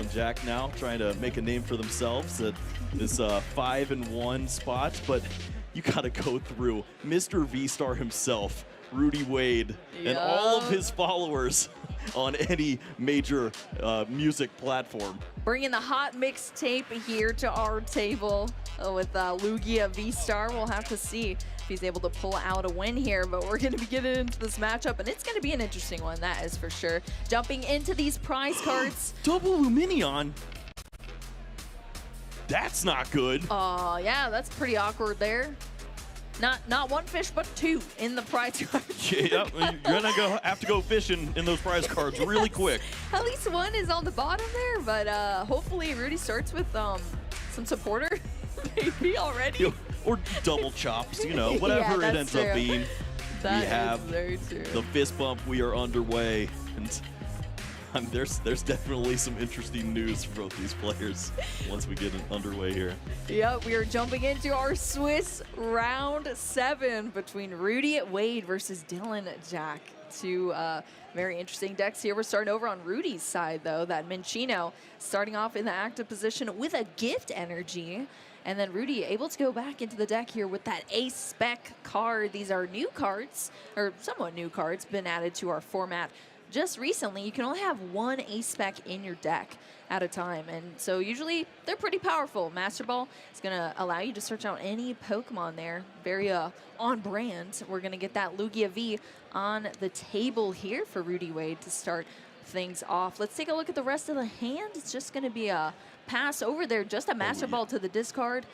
and Jack now trying to make a name for themselves at this 5-1 spot, but you got to go through Mr. V-Star himself, Rudy Wade, and all of his followers on any major music platform. Bringing the hot mixtape here to our table with Lugia V-Star. We'll have to see if he's able to pull out a win here, but we're going to be getting into this matchup, and it's going to be an interesting one, that is for sure. Jumping into these prize cards. Double Luminion. That's not good. Yeah, that's pretty awkward there. Not one fish, but two in the prize cards. Yeah, you're gonna have to go fishing in those prize cards really quick. At least one is on the bottom there, but hopefully Rudy starts with some supporter maybe already. Or double chops, you know, whatever it ends up being. That we have very true. the fist bump. We are underway, and there's definitely some interesting news for both these players once we get underway here. Yep, we are jumping into our Swiss round 7 between Rudy Wade versus Dillan Jack. Two very interesting decks here. We're starting over on Rudy's side, though. That Minccino starting off in the active position with a gift energy. And then Rudy able to go back into the deck here with that Ace Spec card. These are new cards, or somewhat new cards, been added to our format just recently. You can only have one Ace Spec in your deck at a time, and so usually they're pretty powerful. Master Ball is going to allow you to search out any Pokemon there. Very on brand. We're going to get that Lugia V on the table here for Rudy Wade to start things off. Let's take a look at the rest of the hand. It's just going to be a pass over there, just a Master Ball to the discard.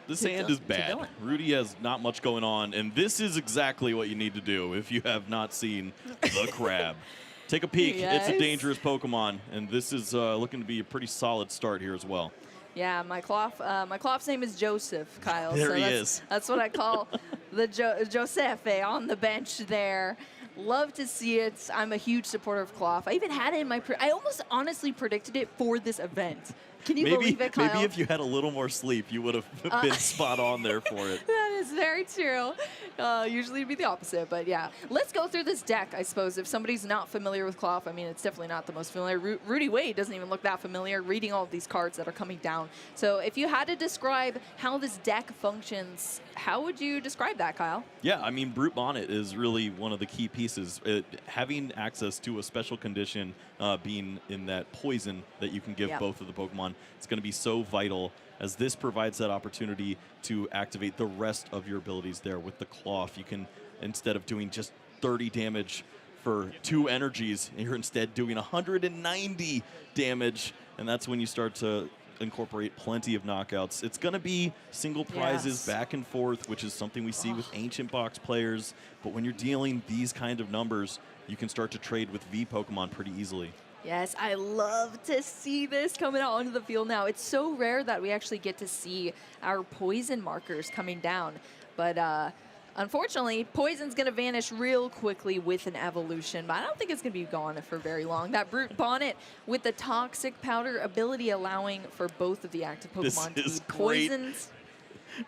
This hand is bad. Rudy has not much going on, and this is exactly what you need to do if you have not seen the crab. Take a peek. Yes. It's a dangerous Pokemon, and this is looking to be a pretty solid start here as well. Yeah, my Cloth's name is Joseph, Kyle. There he is. That's what I call the Josefe on the bench there. Love to see it. I'm a huge supporter of Cloth. I even had it in my I almost honestly predicted it for this event. Can you believe it, Kyle? Maybe if you had a little more sleep, you would have been spot on there for it. That is very true. Usually it'd be the opposite, but yeah. Let's go through this deck, I suppose. If somebody's not familiar with Cloth, I mean, it's definitely not the most familiar. Rudy Wade doesn't even look that familiar reading all of these cards that are coming down. So if you had to describe how this deck functions, how would you describe that, Kyle? Yeah, I mean, Brute Bonnet is really one of the key pieces. Having access to a special condition, being in that poison that you can give both of the Pokemon, it's going to be so vital, as this provides that opportunity to activate the rest of your abilities there with the Cloth. You can, instead of doing just 30 damage for 2 energies, you're instead doing 190 damage, and that's when you start to incorporate plenty of knockouts. It's going to be single prizes back and forth, which is something we see with Ancient Box players, but when you're dealing these kind of numbers, you can start to trade with V Pokemon pretty easily. Yes, I love to see this coming out onto the field now. It's so rare that we actually get to see our poison markers coming down. But unfortunately, poison's going to vanish real quickly with an evolution, but I don't think it's going to be gone for very long. That Brute Bonnet with the Toxic Powder ability allowing for both of the active Pokemon to be poisoned.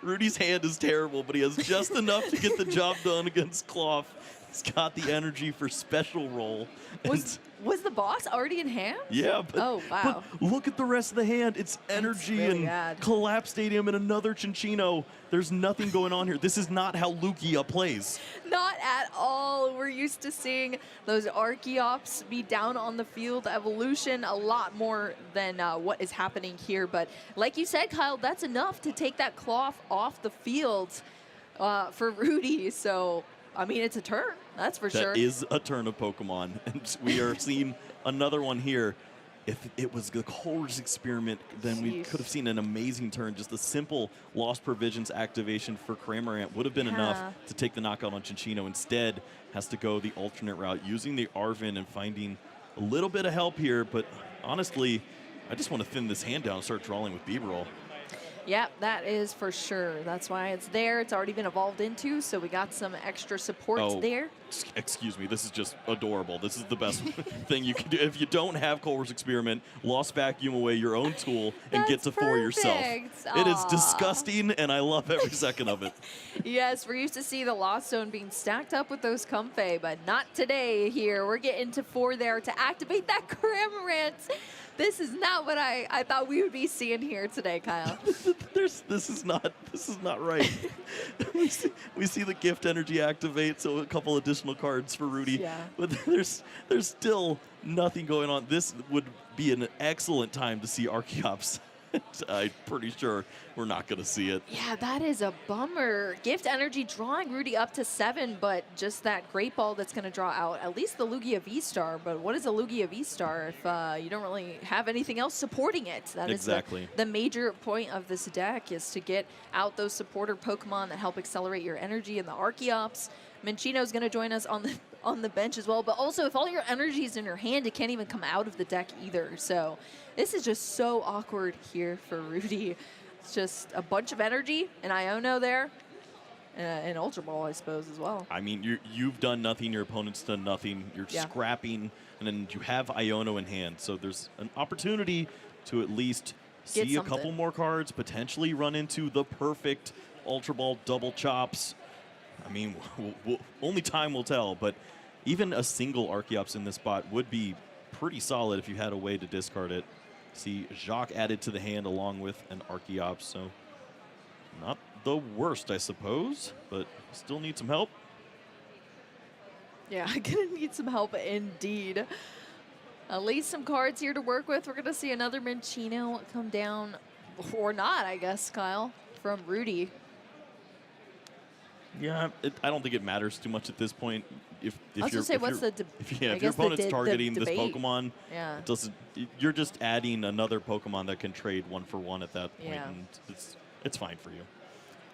Rudy's hand is terrible, but he has just enough to get the job done against Cloth. He's got the energy for Special Roll. Was the boss already in hand? Yeah, oh, wow. But look at the rest of the hand. It's energy really and Collapse Stadium and another Cinccino. There's nothing going on here. This is not how Lugia plays. Not at all. We're used to seeing those Archeops be down on the field. Evolution a lot more than what is happening here. But like you said, Kyle, that's enough to take that Cloth off the field for Rudy. So, I mean, it's a turn. That's for sure. That is a turn of Pokemon. And we are seeing another one here. If it was the Coleridge experiment, then we could have seen an amazing turn. Just a simple Lost Provisions activation for Cramorant would have been enough to take the knockout on Cinccino. Instead, has to go the alternate route, using the Arven and finding a little bit of help here. But honestly, I just want to thin this hand down and start drawing with B-Roll. Yeah, that is for sure. That's why it's there. It's already been evolved into, so we got some extra support there. Excuse me, this is just adorable. This is the best thing you can do. If you don't have Culver's Experiment, Lost vacuum away your own tool and get to 4 yourself. It is disgusting, and I love every second of it. Yes, we're used to see the Lost Zone being stacked up with those Comfey, but not today here. We're getting to 4 there to activate that Cramorant. This is not what I thought we would be seeing here today, Kyle. This is not right. we see the gift energy activate, so a couple additional cards for Rudy. Yeah. But there's still nothing going on. This would be an excellent time to see Archeops. I'm pretty sure we're not going to see it. Yeah, that is a bummer. Gift energy drawing Rudy up to 7, but just that Great Ball that's going to draw out at least the Lugia V-Star. But what is a Lugia V-Star if you don't really have anything else supporting it? That exactly. is the major point of this deck, is to get out those supporter Pokemon that help accelerate your energy, and the Archeops. Minccino's going to join us on the bench as well. But also, if all your energy is in your hand, it can't even come out of the deck either. So this is just so awkward here for Rudy. It's just a bunch of energy, an Iono there, and Ultra Ball, I suppose, as well. I mean, you've done nothing. Your opponent's done nothing. You're scrapping, and then you have Iono in hand. So there's an opportunity to at least see a couple more cards, potentially run into the perfect Ultra Ball double chops. I mean, only time will tell, but even a single Archeops in this spot would be pretty solid if you had a way to discard it. See Jacques added to the hand along with an Archeops, so not the worst, I suppose, but still need some help. Yeah, gonna need some help indeed. At least some cards here to work with. We're gonna see another Minccino come down, or not, I guess, Kyle, from Rudy. Yeah, I don't think it matters too much at this point. If your opponent's targeting this Pokemon, it doesn't. You're just adding another Pokemon that can trade 1-for-1 at that point, and it's fine for you.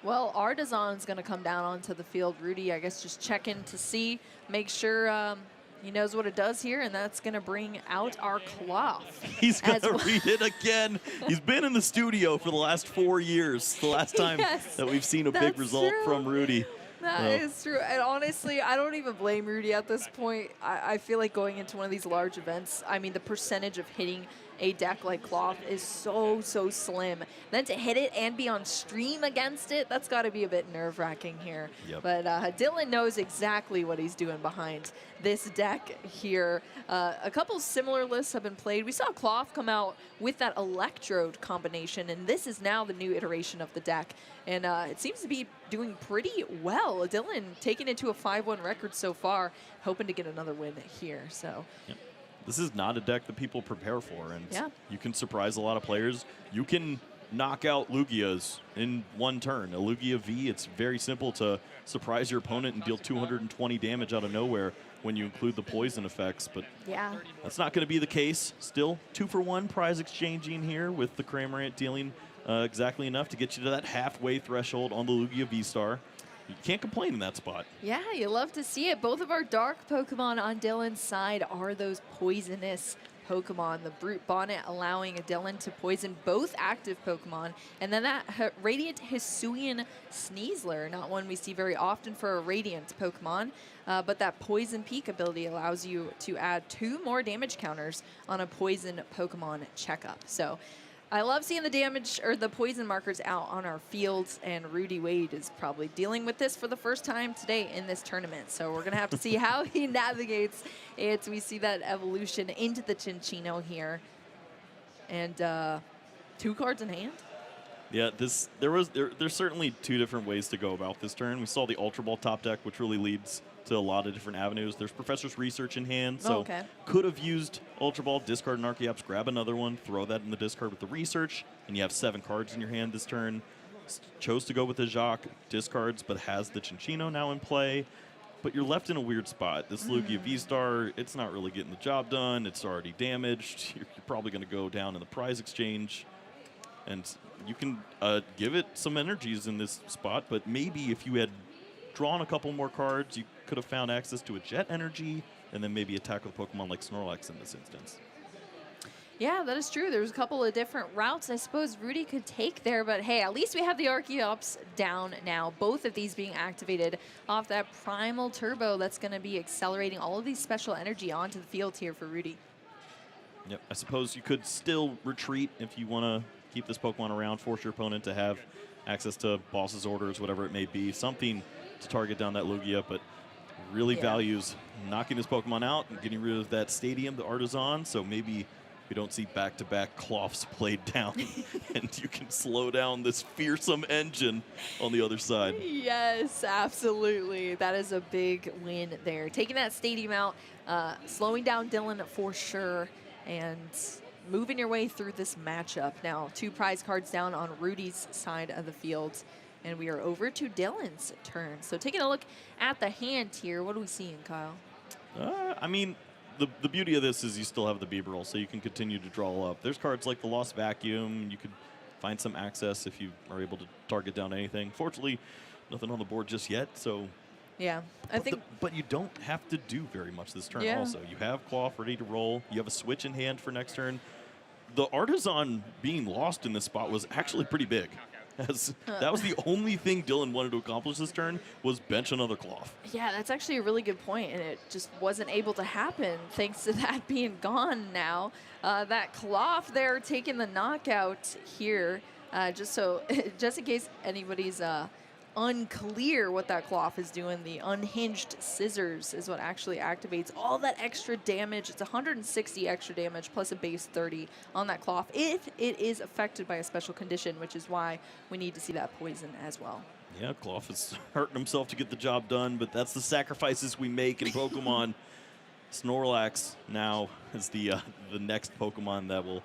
Well, Artisan's going to come down onto the field. Rudy, I guess, just checking to see, make sure he knows what it does here, and that's going to bring out our Cloth. He's going to read it again. He's been in the studio for the last 4 years, the last time that we've seen a big result from Rudy. That is true. And honestly, I don't even blame Rudy at this point. I feel like going into one of these large events, I mean, the percentage of hitting a deck like Cloth is so slim. Then to hit it and be on stream against it, that's got to be a bit nerve-wracking here. Yep. But Dillan knows exactly what he's doing behind this deck here. A couple similar lists have been played. We saw Cloth come out with that Electrode combination, and this is now the new iteration of the deck. And it seems to be doing pretty well. Dillan taking it to a 5-1 record so far, hoping to get another win here. So. Yep. This is not a deck that people prepare for, and you can surprise a lot of players. You can knock out Lugias in one turn. A Lugia V, it's very simple to surprise your opponent and deal 220 damage out of nowhere when you include the poison effects, but that's not going to be the case. Still, 2-for-1 prize exchanging here with the Cramorant dealing exactly enough to get you to that halfway threshold on the Lugia V-Star. You can't complain in that spot. Yeah, you love to see it. Both of our dark Pokemon on Dillan's side are those poisonous Pokemon. The Brute Bonnet allowing Dillan to poison both active Pokemon. And then that Radiant Hisuian Sneasler, not one we see very often for a Radiant Pokemon. But that Poison Peak ability allows you to add 2 more damage counters on a Poison Pokemon checkup. So I love seeing the damage or the poison markers out on our fields, and Rudy Wade is probably dealing with this for the first time today in this tournament. So we're going to have to see how he navigates it. We see that evolution into the Minccino here. And 2 cards in hand. Yeah, there's certainly 2 different ways to go about this turn. We saw the Ultra Ball top deck, which really leads to a lot of different avenues. There's Professor's Research in hand, so could have used Ultra Ball, discard an Archeops, grab another one, throw that in the discard with the Research, and you have 7 cards in your hand this turn. Chose to go with the Jacques, discards, but has the Minccino now in play. But you're left in a weird spot. This Lugia V-Star, it's not really getting the job done. It's already damaged. You're probably going to go down in the prize exchange. And you can give it some energies in this spot, but maybe if you had drawn a couple more cards, you could have found access to a Jet Energy, and then maybe attack with Pokemon like Snorlax in this instance. Yeah, that is true. There's a couple of different routes I suppose Rudy could take there, but hey, at least we have the Archeops down now. Both of these being activated off that Primal Turbo that's going to be accelerating all of these special energy onto the field here for Rudy. Yep, I suppose you could still retreat if you want to keep this Pokemon around, force your opponent to have access to boss's orders, whatever it may be, something to target down that Lugia, but really values knocking this Pokemon out and getting rid of that stadium, the Artisan, so maybe we don't see back-to-back Cloths played down and you can slow down this fearsome engine on the other side. Yes, absolutely. That is a big win there. Taking that stadium out, slowing down Dillan for sure, and moving your way through this matchup. Now, 2 prize cards down on Rudy's side of the field, and we are over to Dillan's turn. So taking a look at the hand here, what are we seeing, Kyle? I mean, the beauty of this is you still have the Beeberl, so you can continue to draw up. There's cards like the Lost Vacuum. You could find some access if you are able to target down anything. Fortunately, nothing on the board just yet, so... Yeah, I think... But you don't have to do very much this turn also. You have Cloth ready to roll. You have a switch in hand for next turn. The Artisan being lost in this spot was actually pretty big. As that was the only thing Dillan wanted to accomplish this turn, was bench another Cloth. Yeah, that's actually a really good point, and it just wasn't able to happen thanks to that being gone now. That Cloth there taking the knockout here, just in case anybody's unclear what that Cloth is doing, the Unhinged Scissors is what actually activates all that extra damage. It's 160 extra damage plus a base 30 on that Cloth if it is affected by a special condition, which is why we need to see that poison as well. Yeah, Cloth is hurting himself to get the job done, but that's the sacrifices we make in Pokemon. Snorlax now is the next Pokemon that will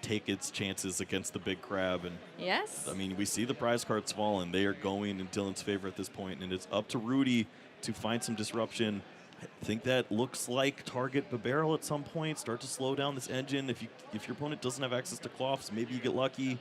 take its chances against the big crab. And yes, I mean, we see the prize cards falling. They are going in Dillan's favor at this point, and it's up to Rudy to find some disruption. I think that looks like target Bibarel at some point, start to slow down this engine. If your opponent doesn't have access to Cloths, maybe you get lucky.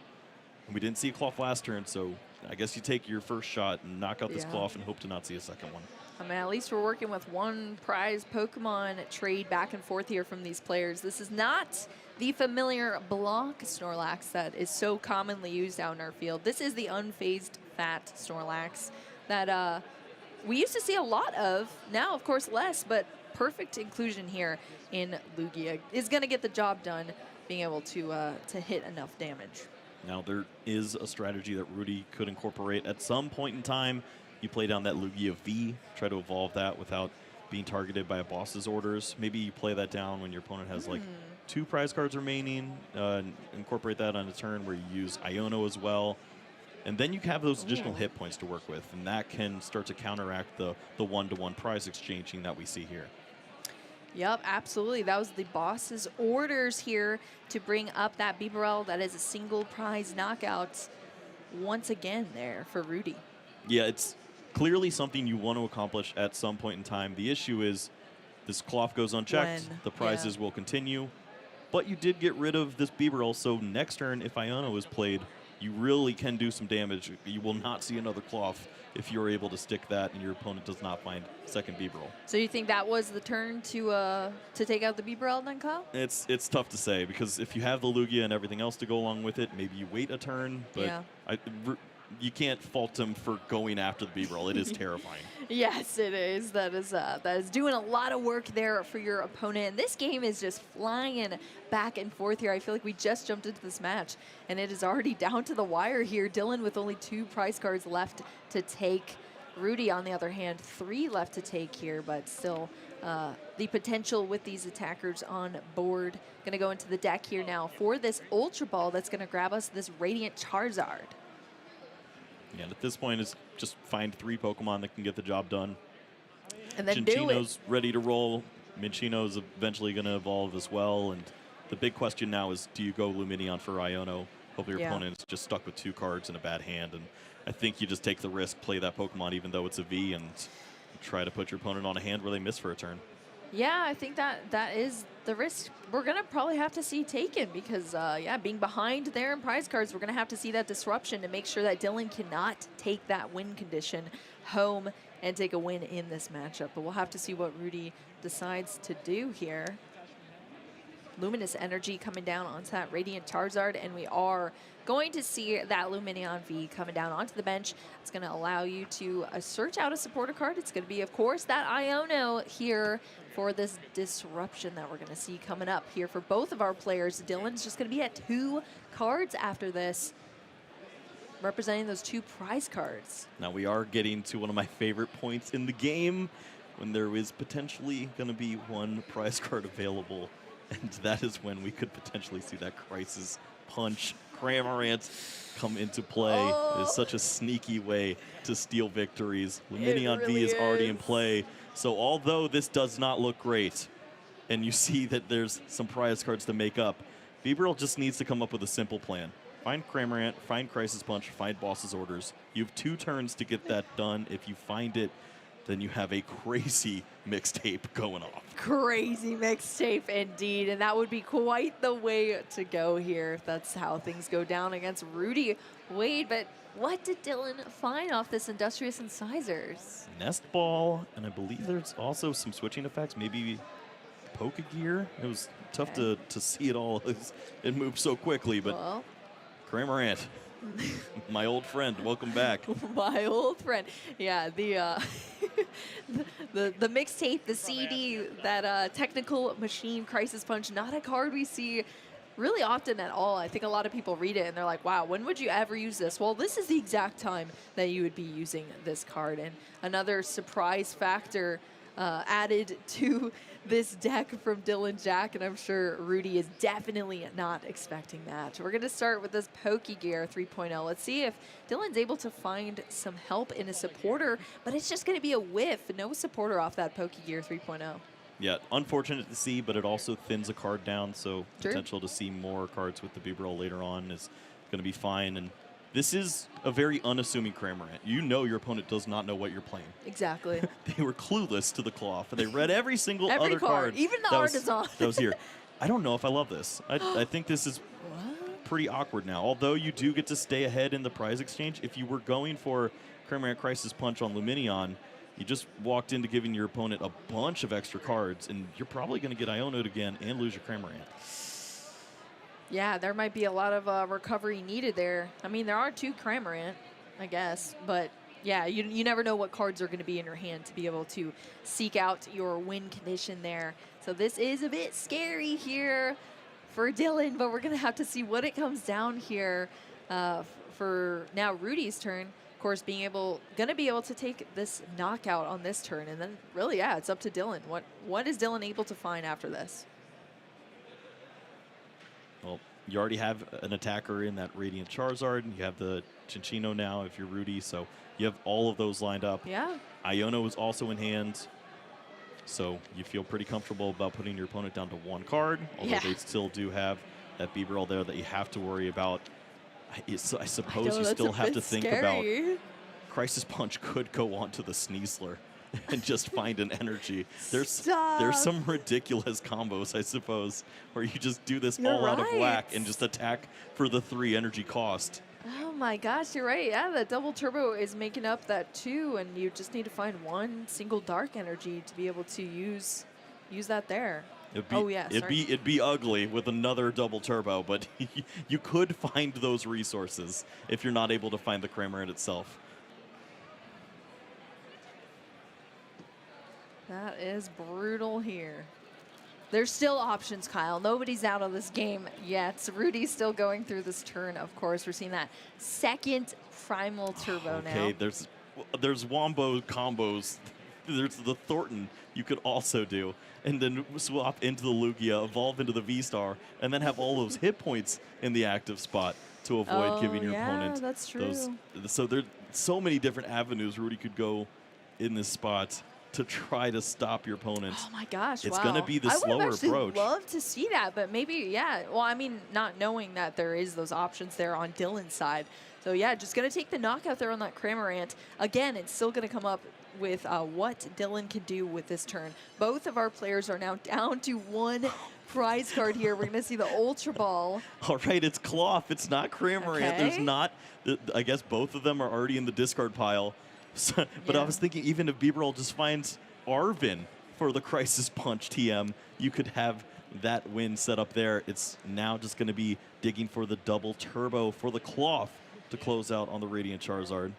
And we didn't see a Cloth last turn, so I guess you take your first shot and knock out this Cloth and hope to not see a second one. I mean, at least we're working with one prize Pokemon trade back and forth here from these players. This is not the familiar block Snorlax that is so commonly used out in our field. This is the unfazed fat Snorlax that we used to see a lot of. Now, of course, less, but perfect inclusion here in Lugia. Is going to get the job done, being able to hit enough damage. Now, there is a strategy that Rudy could incorporate at some point in time. You play down that Lugia V, try to evolve that without being targeted by a boss's orders. Maybe you play that down when your opponent has like 2 prize cards remaining. Incorporate that on a turn where you use Iono as well. And then you have those additional hit points to work with, and that can start to counteract the one-to-one prize exchanging that we see here. Yep, absolutely. That was the boss's orders here to bring up that Bibarel. That is a single prize knockout once again there for Rudy. Yeah, it's clearly something you want to accomplish at some point in time. The issue is this Cloth goes unchecked. The prizes will continue. But you did get rid of this Bibarel, so next turn, if Iono is played, you really can do some damage. You will not see another Cloth if you're able to stick that and your opponent does not find second Bibarel. So you think that was the turn to take out the Bibarel then, Kyle? It's tough to say, because if you have the Lugia and everything else to go along with it, maybe you wait a turn, but you can't fault him for going after the Bibarel. It is terrifying. Yes, it is. That is doing a lot of work there for your opponent. And this game is just flying back and forth here. I feel like we just jumped into this match, and it is already down to the wire here. Dillan with only 2 prize cards left to take. Rudy, on the other hand, 3 left to take here, but still the potential with these attackers on board. Going to go into the deck here now for this Ultra Ball that's going to grab us this Radiant Charizard. Yeah, and at this point, it's just find 3 Pokemon that can get the job done. And then Cinccino's ready to roll. Minccino's eventually going to evolve as well. And the big question now is, do you go Lumineon for Iono? Hopefully your opponent is just stuck with 2 cards in a bad hand. And I think you just take the risk, play that Pokemon even though it's a V, and try to put your opponent on a hand where they miss for a turn. Yeah, I think that is the risk we're going to probably have to see taken, because, being behind there in prize cards, we're going to have to see that disruption to make sure that Dillan cannot take that win condition home and take a win in this matchup. But we'll have to see what Rudy decides to do here. Luminous Energy coming down onto that Radiant Charizard, and we are going to see that Lumineon V coming down onto the bench. It's going to allow you to search out a supporter card. It's going to be, of course, that Iono here for this disruption that we're going to see coming up here for both of our players. Dillan's just going to be at 2 cards after this, representing those 2 prize cards. Now we are getting to one of my favorite points in the game, when there is potentially going to be 1 prize card available, and that is when we could potentially see that Crisis Punch Cramorant come into play. It is such a sneaky way to steal victories. Lumineon really V is already in is. play, so although this does not look great, and you see that there's some prize cards to make up, Feebrill just needs to come up with a simple plan. Find Cramorant, find Crisis Punch, find Boss's Orders. You have 2 turns to get that done. If you find it, then you have a crazy mixtape going off. Crazy mixtape indeed, and that would be quite the way to go here if that's how things go down against Rudy Wade. But what did Dillan find off this Industrious Incisors? Nest Ball, and I believe there's also some switching effects, maybe Pokegear. It was tough to see it all. It moved so quickly, but Well, Cramorant, my old friend, welcome back. my old friend. Yeah, the the mixtape, the CD, that technical machine Crisis Punch, not a card we see really often at all. I think a lot of people read it and they're like, wow, when would you ever use this? Well, this is the exact time that you would be using this card. And another surprise factor added to this deck from Dillan Jack, and I'm sure Rudy is definitely not expecting that. We're going to start with this Pokegear 3.0. Let's see if Dillan's able to find some help in a supporter, but it's just going to be a whiff. No supporter off that Pokegear 3.0. Yeah, unfortunate to see, but it also thins a card down, so True. potential to see more cards with the Feebrill later on is going to be fine. And this is a very unassuming Cramorant. You know your opponent does not know what you're playing. Exactly. They were clueless to the cloth, and they read every single Every other card, card. even the that was- artisan. that was here. I don't know if I love this. I think this is What? pretty awkward now. Although you do get to stay ahead in the prize exchange, if you were going for Cramorant Crisis Punch on Lumineon, you just walked into giving your opponent a bunch of extra cards, and you're probably going to get Iono'd again and lose your Cramorant. Yeah, there might be a lot of recovery needed there. I mean, there are 2 Cramorant, I guess, but yeah, you never know what cards are going to be in your hand to be able to seek out your win condition there. So this is a bit scary here for Dillan, but we're going to have to see what it comes down here for now Rudy's turn. Of course, going to be able to take this knockout on this turn, and then really, yeah, it's up to Dillan. What is Dillan able to find after this? Well, you already have an attacker in that Radiant Charizard. You have the Chinchino now if you're Rudy, so you have all of those lined up. Yeah. Iono is also in hand, so you feel pretty comfortable about putting your opponent down to 1 card, although Yeah. they still do have that Feebrill there that you have to worry about. I suppose know, you that's still a have bit to think scary. about Crisis Punch could go on to the Sneasler and just find an energy. There's some ridiculous combos, I suppose, where you just do this You're all out of whack right. and just attack for the 3 energy cost. Oh my gosh, you're right. Yeah, the double turbo is making up that 2, and you just need to find 1 single dark energy to be able to use that there. It'd be ugly with another double turbo, but you could find those resources if you're not able to find the Cramorant itself. That is brutal here. There's still options, Kyle. Nobody's out of this game yet. Rudy's still going through this turn, of course. We're seeing that second primal turbo now. Okay, there's wombo combos. There's the Thornton you could also do, and then swap into the Lugia, evolve into the V-Star, and then have all those hit points in the active spot to avoid giving your opponent that's true. So there's so many different avenues Rudy could go in this spot to try to stop your opponent. Oh my gosh, It's wow. going to be the slower approach. I would love to see that, but maybe, yeah. Well, I mean, not knowing that there is those options there on Dillan's side. So, yeah, just going to take the knockout there on that Cramorant. Again, it's still going to come up with what Dillan can do with this turn. Both of our players are now down to 1 prize card here. We're going to see the Ultra Ball. All right, it's Cloth. It's not Cramorant. Okay. There's not. I guess both of them are already in the discard pile. So, but I was thinking even if Feebrill just finds Arvin for the Crisis Punch TM, you could have that win set up there. It's now just going to be digging for the double turbo for the cloth to close out on the Radiant Charizard.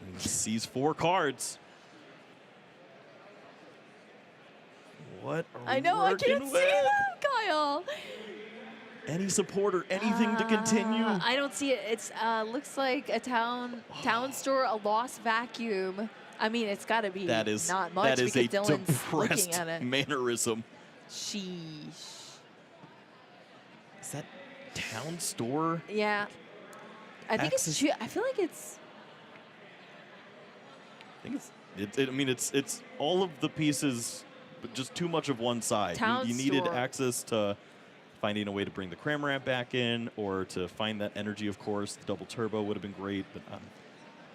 And he sees 4 cards. What are we I know, I can't working see with? that, Kyle. Any supporter, anything to continue? I don't see it. It's looks like a town store, a lost vacuum. I mean, it's got to be That is not much that is because a Dylan's looking depressed at it. mannerism. Sheesh. Is that town store? Yeah. I think Access- it's. I feel like it's. I think I mean, it's all of the pieces, but just too much of one side. Town You needed store. access to finding a way to bring the Cramorant back in, or to find that energy, of course. The double turbo would have been great, but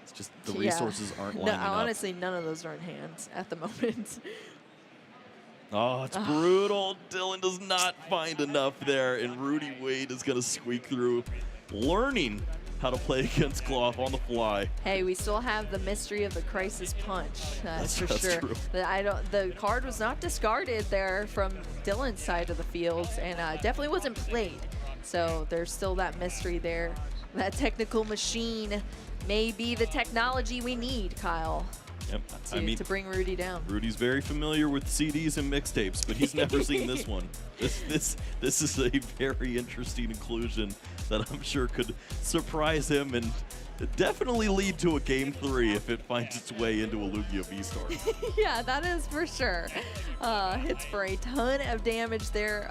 it's just the resources aren't lining up. Honestly, none of those are in hand at the moment. Oh, it's brutal. Dillan does not find enough there, and Rudy Wade is going to squeak through, learning how to play against Cloth on the fly. Hey, we still have the mystery of the Crisis Punch. That's for sure. True. The card was not discarded there from Dylan's side of the field, and definitely wasn't played. So there's still that mystery there. That technical machine may be the technology we need, Kyle, Yep. to bring Rudy down. Rudy's very familiar with CDs and mixtapes, but he's never seen this one. This is a very interesting inclusion that I'm sure could surprise him and definitely lead to a Game 3 if it finds its way into a Lugia V-Star. Yeah, that is for sure. Hits for a ton of damage there.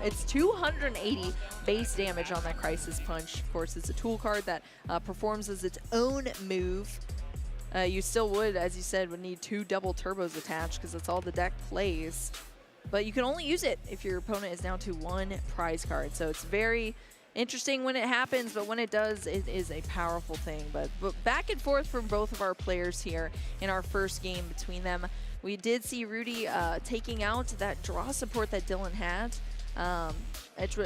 It's 280 base damage on that Crisis Punch. Of course, it's a tool card that performs as its own move. You still would, as you said, would need 2 double turbos attached because that's all the deck plays. But you can only use it if your opponent is down to 1 prize card. So it's very interesting when it happens, but when it does, it is a powerful thing. But back and forth from both of our players here in our first game between them. We did see Rudy taking out that draw support that Dillan had,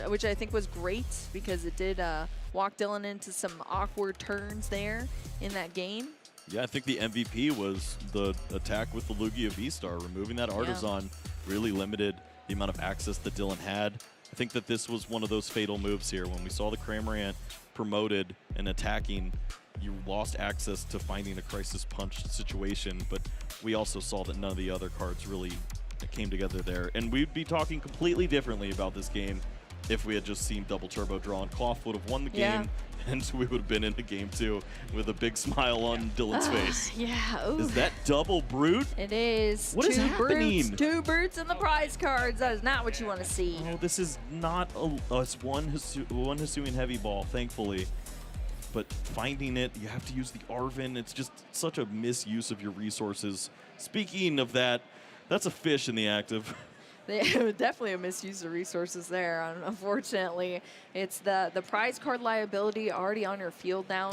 which I think was great because it did walk Dillan into some awkward turns there in that game. Yeah, I think the MVP was the attack with the Lugia V-Star. Removing that Artisan really limited the amount of access that Dillan had. I think that this was one of those fatal moves here. When we saw the Cramorant promoted and attacking, you lost access to finding a Crisis Punch situation, but we also saw that none of the other cards really came together there. And we'd be talking completely differently about this game if we had just seen double turbo draw, and Cloth would have won the game, and we would have been into Game 2 with a big smile on Dylan's face. Yeah. Ooh. Is that double Brute? It is. What is happening? 2 brutes in the prize cards. That is not what you want to see. Oh, this is not it's one Hisuian heavy ball, thankfully. But finding it, you have to use the Arven. It's just such a misuse of your resources. Speaking of that, that's a fish in the active. Definitely a misuse of resources there. Unfortunately, it's the prize card liability already on your field now.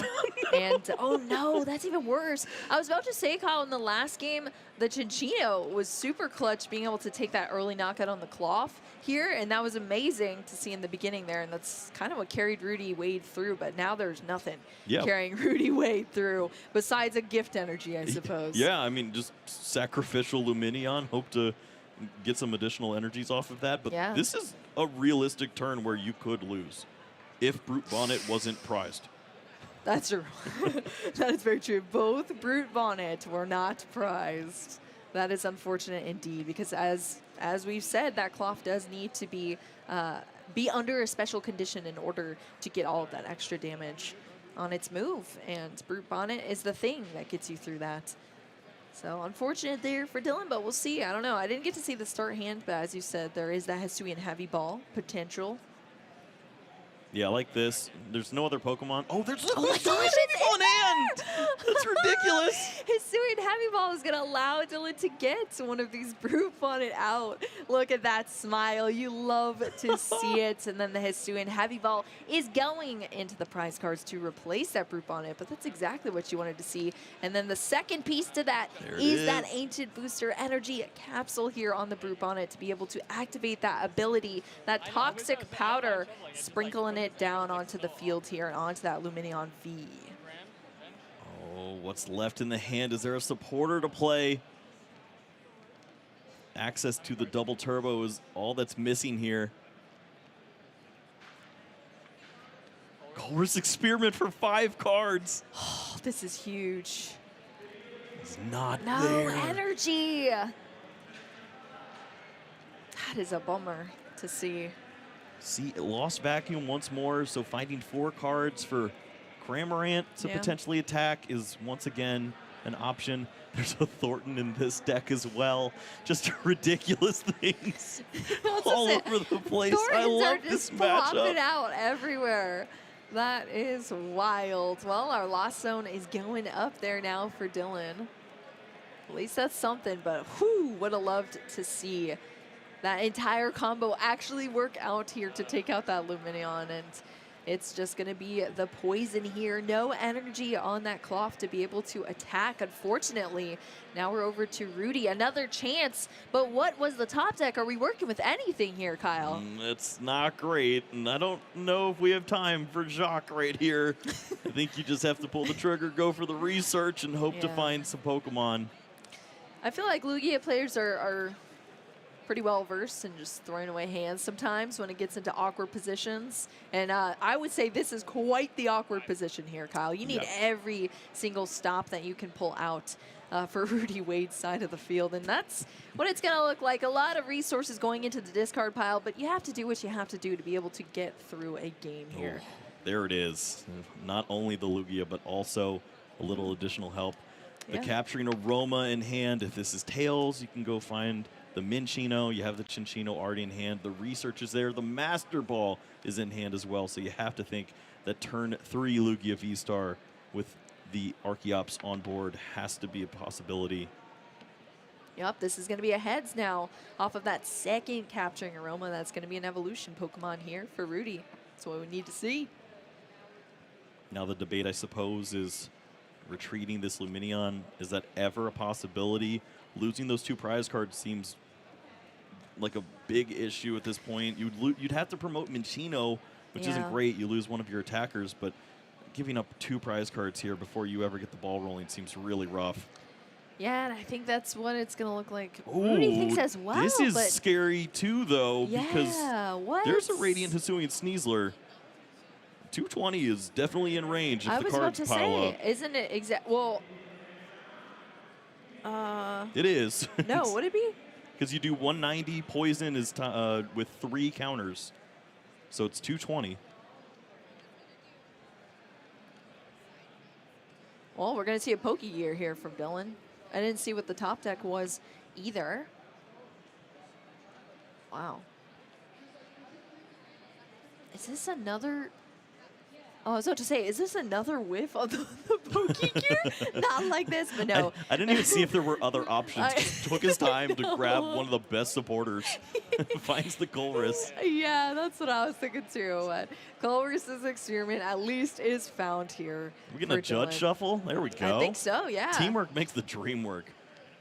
And oh no, that's even worse. I was about to say, Kyle, in the last game, the Chinchino was super clutch, being able to take that early knockout on the Cloth here, and that was amazing to see in the beginning there. And that's kind of what carried Rudy Wade through. But now there's nothing carrying Rudy Wade through besides a gift energy, I suppose. Yeah, I mean, just sacrificial Luminion. Hope to get some additional energies off of that, but this is a realistic turn where you could lose if Brute Bonnet wasn't prized. That's true. That is very true. Both Brute Bonnet were not prized. That is unfortunate indeed, because as we've said, that Cloth does need to be under a special condition in order to get all of that extra damage on its move, and Brute Bonnet is the thing that gets you through that. So unfortunate there for Dillan, but we'll see. I don't know. I didn't get to see the start hand, but as you said, there is that Hisuian heavy ball potential. Yeah, I like this. There's no other Pokemon. Oh, there's Oh my gosh, it's on hand! That's ridiculous. Hisuian heavy ball is going to allow Dillan to get one of these Brute Bonnet out. Look at that smile. You love to see it. And then the Hisuian heavy ball is going into the prize cards to replace that Brute Bonnet, but that's exactly what you wanted to see. And then the second piece to that is that Ancient Booster Energy capsule here on the Brute Bonnet to be able to activate that ability, that Toxic Powder, sprinkling it down onto the field here and onto that Luminion V. Oh, what's left in the hand? Is there a supporter to play? access to the double turbo is all that's missing here. Colress Experiment for 5 cards. Oh, this is huge. It's not No there. energy. That is a bummer to see. See, lost vacuum once more, so finding 4 cards for Cramorant to potentially attack is once again an option. There's a Thornton in this deck as well. Just ridiculous things all over the place. I love this matchup. Popping out everywhere. That is wild. Well, our Lost Zone is going up there now for Dillan. At least that's something, but whew, would have loved to see that entire combo actually work out here to take out that Lumineon, and it's just going to be the poison here. No energy on that Cloth to be able to attack, unfortunately. Now we're over to Rudy. Another chance, but what was the top deck? Are we working with anything here, Kyle? It's not great, and I don't know if we have time for Jacques right here. I think you just have to pull the trigger, go for the research, and hope to find some Pokemon. I feel like Lugia players are pretty well versed in just throwing away hands sometimes when it gets into awkward positions. And I would say this is quite the awkward position here, Kyle. You need every single stop that you can pull out for Rudy Wade's side of the field. And that's what it's going to look like. A lot of resources going into the discard pile, but you have to do what you have to do to be able to get through a game here. Oh, there it is. Not only the Lugia, but also a little additional help. The Capturing Aroma in hand. If this is Tails, you can go find the Minchino. You have the Chinchino already in hand. The research is there. The Master Ball is in hand as well. So you have to think that turn 3 Lugia V-Star with the Archeops on board has to be a possibility. Yep, this is going to be a heads now off of that second Capturing Aroma. That's going to be an evolution Pokemon here for Rudy. That's what we need to see. Now the debate, I suppose, is retreating this Lumineon. Is that ever a possibility? Losing those 2 prize cards seems like a big issue at this point. You'd have to promote Minchino, which isn't great. You lose one of your attackers, but giving up 2 prize cards here before you ever get the ball rolling seems really rough. Yeah, and I think that's what it's going to look like. Ooh, Rudy thinks as well. This is scary too, though, because there's a Radiant Hisuian Sneasler. 220 is definitely in range if I the was cards about to pile say, up. isn't it exact? Well, it is. no, would it be? Because you do 190, poison is with 3 counters. So it's 220. Well, we're going to see a Pokegear here from Dillan. I didn't see what the top deck was either. Wow. Is this another... Oh, I was about to say, is this another whiff of the Pokegear? Not like this, but no. I didn't even see if there were other options. Just took his time to grab one of the best supporters. Finds the Colress. Yeah, that's what I was thinking too. But Colress's Experiment at least is found here. We're getting a judge shuffle? There we go. I think so, yeah. Teamwork makes the dream work.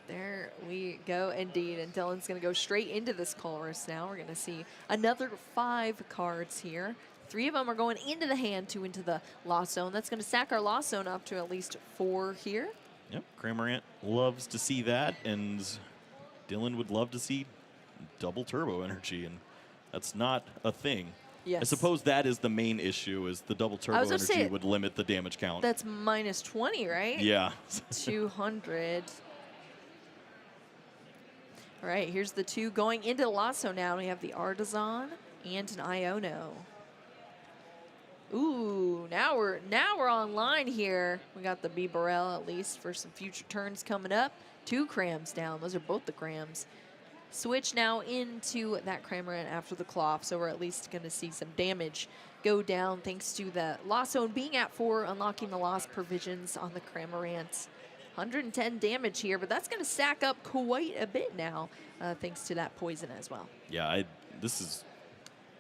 There we go, indeed. And Dillan's going to go straight into this Colress now. We're going to see another 5 cards here. 3 of them are going into the hand, 2 into the Lost Zone. That's going to stack our Lost Zone up to at least 4 here. Yep, Cramorant loves to see that, and Dillan would love to see double turbo energy, and that's not a thing. Yes. I suppose that is the main issue, is the double turbo energy would limit the damage count. That's minus 20, right? Yeah. 200. All right, here's the 2 going into the Lost Zone now. We have the Artisan and an Iono. Ooh, now we're online here. We got the Bibarel at least for some future turns coming up. 2 Crams down. Those are both the Crams. Switch now into that Cramorant after the Cloth, so we're at least going to see some damage go down thanks to the Lost Zone being at 4, unlocking the Lost Provisions on the Cramorant. 110 damage here, but that's going to stack up quite a bit now thanks to that poison as well. Yeah, this is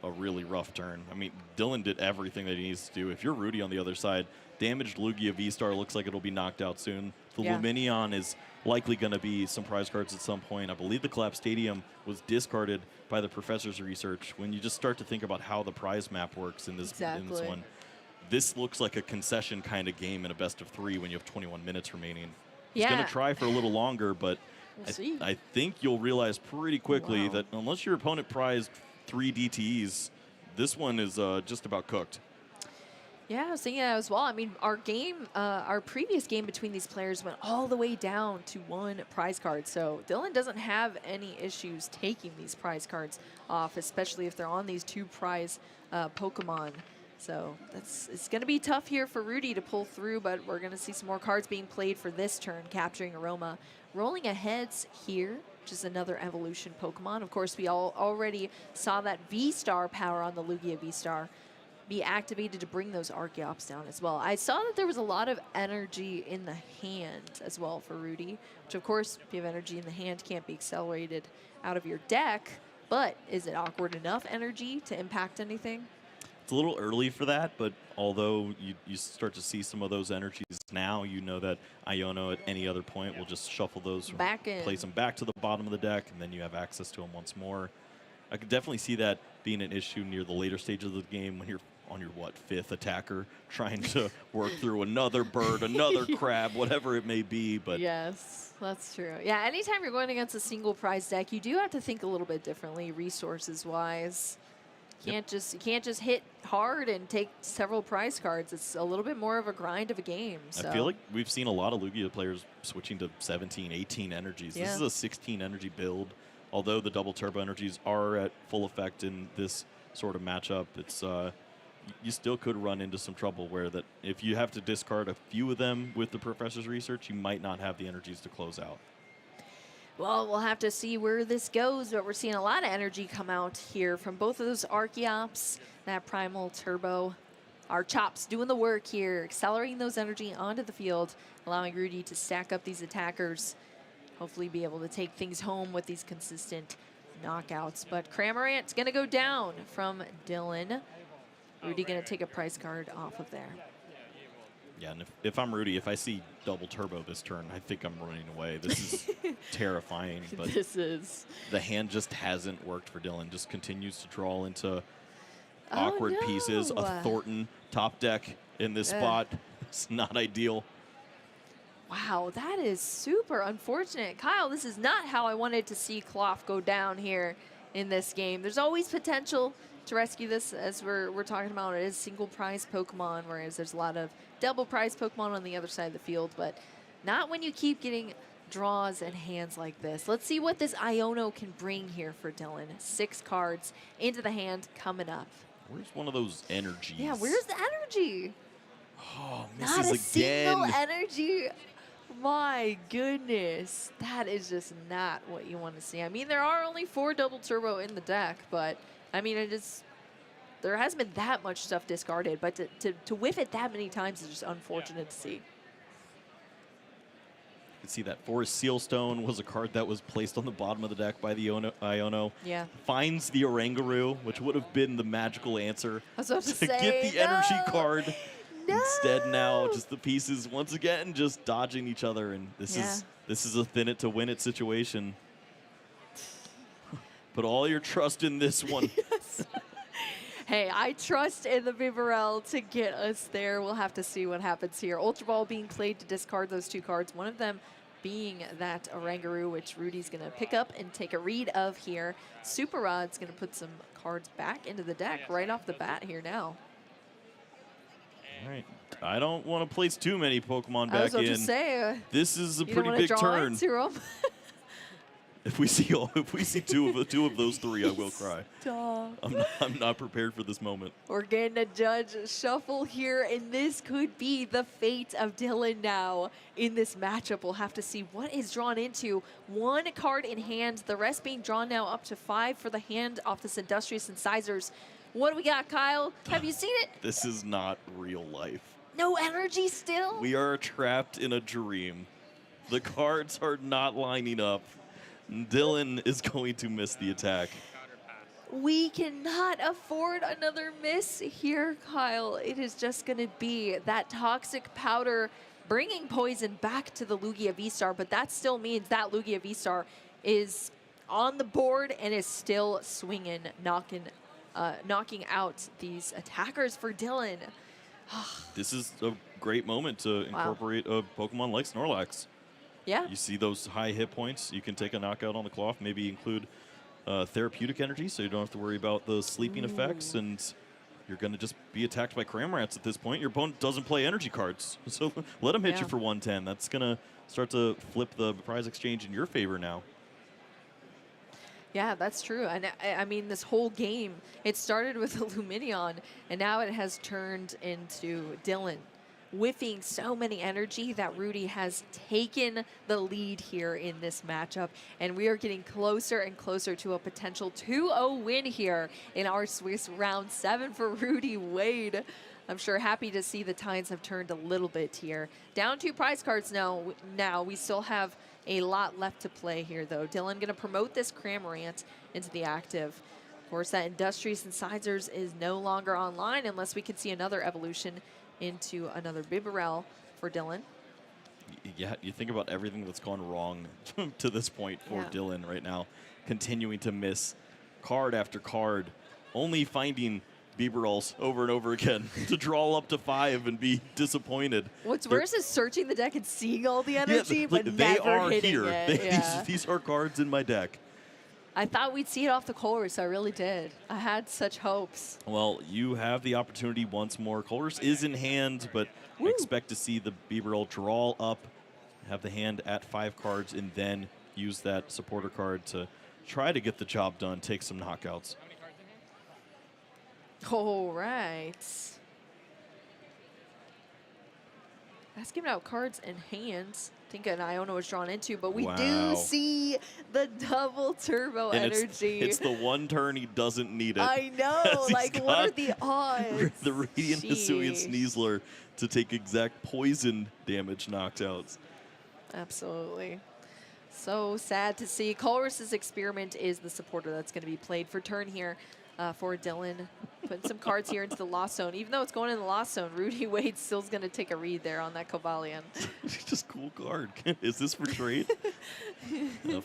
a really rough turn. I mean, Dillan did everything that he needs to do. If you're Rudy on the other side, damaged Lugia V-Star looks like it'll be knocked out soon. The Lumineon is likely going to be some prize cards at some point. I believe the Collapse Stadium was discarded by the professor's research. When you just start to think about how the prize map works in this one, this looks like a concession kind of game in a best of 3 when you have 21 minutes remaining. He's going to try for a little longer, but We'll see. I think you'll realize pretty quickly Wow. that unless your opponent prized 3 DTEs, this one is just about cooked. Yeah, I was thinking that as well. I mean, our previous game between these players went all the way down to 1 prize card. So Dillan doesn't have any issues taking these prize cards off, especially if they're on these 2 prize Pokemon. So it's going to be tough here for Rudy to pull through, but we're going to see some more cards being played for this turn, capturing Aroma. Rolling aheads here, which is another evolution Pokemon. Of course, we already saw that V-Star power on the Lugia V-Star be activated to bring those Archeops down as well. I saw that there was a lot of energy in the hand as well for Rudy, which of course, if you have energy in the hand, can't be accelerated out of your deck, but is it awkward enough energy to impact anything? It's a little early for that, but although you start to see some of those energies now, you know that Iono at any other point will just shuffle those, back in, place them back to the bottom of the deck, and then you have access to them once more. I could definitely see that being an issue near the later stages of the game when you're on your, 5th attacker, trying to work through another bird, another crab, whatever it may be. But yes, that's true. Yeah, anytime you're going against a single prize deck, you do have to think a little bit differently, resources-wise. You can't just hit hard and take several prize cards. It's a little bit more of a grind of a game. So. I feel like we've seen a lot of Lugia players switching to 17, 18 energies. Yeah. This is a 16 energy build. Although the double turbo energies are at full effect in this sort of matchup, it's you still could run into some trouble where that if you have to discard a few of them with the professor's research, you might not have the energies to close out. Well, we'll have to see where this goes, but we're seeing a lot of energy come out here from both of those Archeops, that Primal Turbo. Our Chops doing the work here, accelerating those energy onto the field, allowing Rudy to stack up these attackers, hopefully be able to take things home with these consistent knockouts. But Cramorant's going to go down from Dillan. Rudy going to take a prize card off of there. Yeah, and if I'm Rudy, if I see double turbo this turn, I think I'm running away. This is terrifying. But this is. The hand just hasn't worked for Dillan. Just continues to draw into awkward pieces. A Thornton top deck in this spot. It's not ideal. Wow, that is super unfortunate. Kyle, this is not how I wanted to see Cloth go down here in this game. There's always potential to rescue this, as we're talking about. It is single prize Pokemon, whereas there's a lot of double prize Pokemon on the other side of the field, but not when you keep getting draws and hands like this. Let's see what this Iono can bring here for Dillan. 6 cards into the hand coming up. Where's one of those energies? Yeah, where's the energy? Oh, misses not a again. single energy. My goodness, that is just not what you want to see. I mean, there are only 4 double turbo in the deck, but I mean, there hasn't been that much stuff discarded, but to whiff it that many times is just unfortunate to see. You can see that Forest Sealstone was a card that was placed on the bottom of the deck by the Iono. Yeah. Finds the Oranguru, which would have been the magical answer I was about to say, get the energy no! card. No! Instead now, just the pieces once again just dodging each other, and this is a thin it to win it situation. Put all your trust in this one. Yes. Hey, I trust in the Vivarel to get us there. We'll have to see what happens here. Ultra Ball being played to discard those 2 cards, one of them being that Oranguru, which Rudy's going to pick up and take a read of here. Super Rod's going to put some cards back into the deck right off the bat here now. All right. I don't want to place too many Pokemon back in. I was about to say, this is a you pretty don't big draw turn. Into them? If we see two of those 3, I will cry. Stop. I'm not prepared for this moment. We're getting a judge shuffle here, and this could be the fate of Dillan now in this matchup. We'll have to see what is drawn into. 1 card in hand, the rest being drawn now up to 5 for the hand off this Industrious Incisors. What do we got, Kyle? Have you seen it? This is not real life. No energy still? We are trapped in a dream. The cards are not lining up. Dillan is going to miss the attack. We cannot afford another miss here, Kyle. It is just going to be that Toxic Powder bringing poison back to the Lugia V-Star, but that still means that Lugia V-Star is on the board and is still swinging, knocking out these attackers for Dillan. This is a great moment to incorporate a Pokemon like Snorlax. Yeah. You see those high hit points, you can take a knockout on the cloth, maybe include therapeutic energy so you don't have to worry about those sleeping effects, and you're going to just be attacked by Cramorants at this point. Your opponent doesn't play energy cards, so let him hit you for 110. That's going to start to flip the prize exchange in your favor now. Yeah, that's true. And I mean, this whole game, it started with a Luminion, and now it has turned into Dillan, whiffing so many energy that Rudy has taken the lead here in this matchup. And we are getting closer and closer to a potential 2-0 win here in our Swiss round 7 for Rudy Wade. I'm sure happy to see the tides have turned a little bit here. Down 2 prize cards now. We still have a lot left to play here, though. Dillan going to promote this Cramorant into the active. Of course, that Industrious Incisors is no longer online unless we can see another evolution into another Bibarel for Dillan. Yeah, you think about everything that's gone wrong to this point for Dillan right now. Continuing to miss card after card, only finding Bibarels over and over again to draw up to 5 and be disappointed. What's worse is searching the deck and seeing all the energy, but never hitting it. These are cards in my deck. I thought we'd see it off the course. I really did. I had such hopes. Well, you have the opportunity once more. Colors is in hand, but expect to see the Bibarel draw up, have the hand at 5 cards, and then use that supporter card to try to get the job done, take some knockouts. All right. That's giving out cards in hands. I think an Iona was drawn into, but we do see the double turbo energy. It's the one turn he doesn't need it. I know. Like, what are the odds? The Radiant Hisuian Sneasler to take exact poison damage knockouts. Absolutely. So sad to see. Colress's Experiment is the supporter that's going to be played for turn here. For Dillan, putting some cards here into the Lost Zone. Even though it's going in the Lost Zone, Rudy Wade still's going to take a read there on that Cobalion. Just cool card. Is this for trade?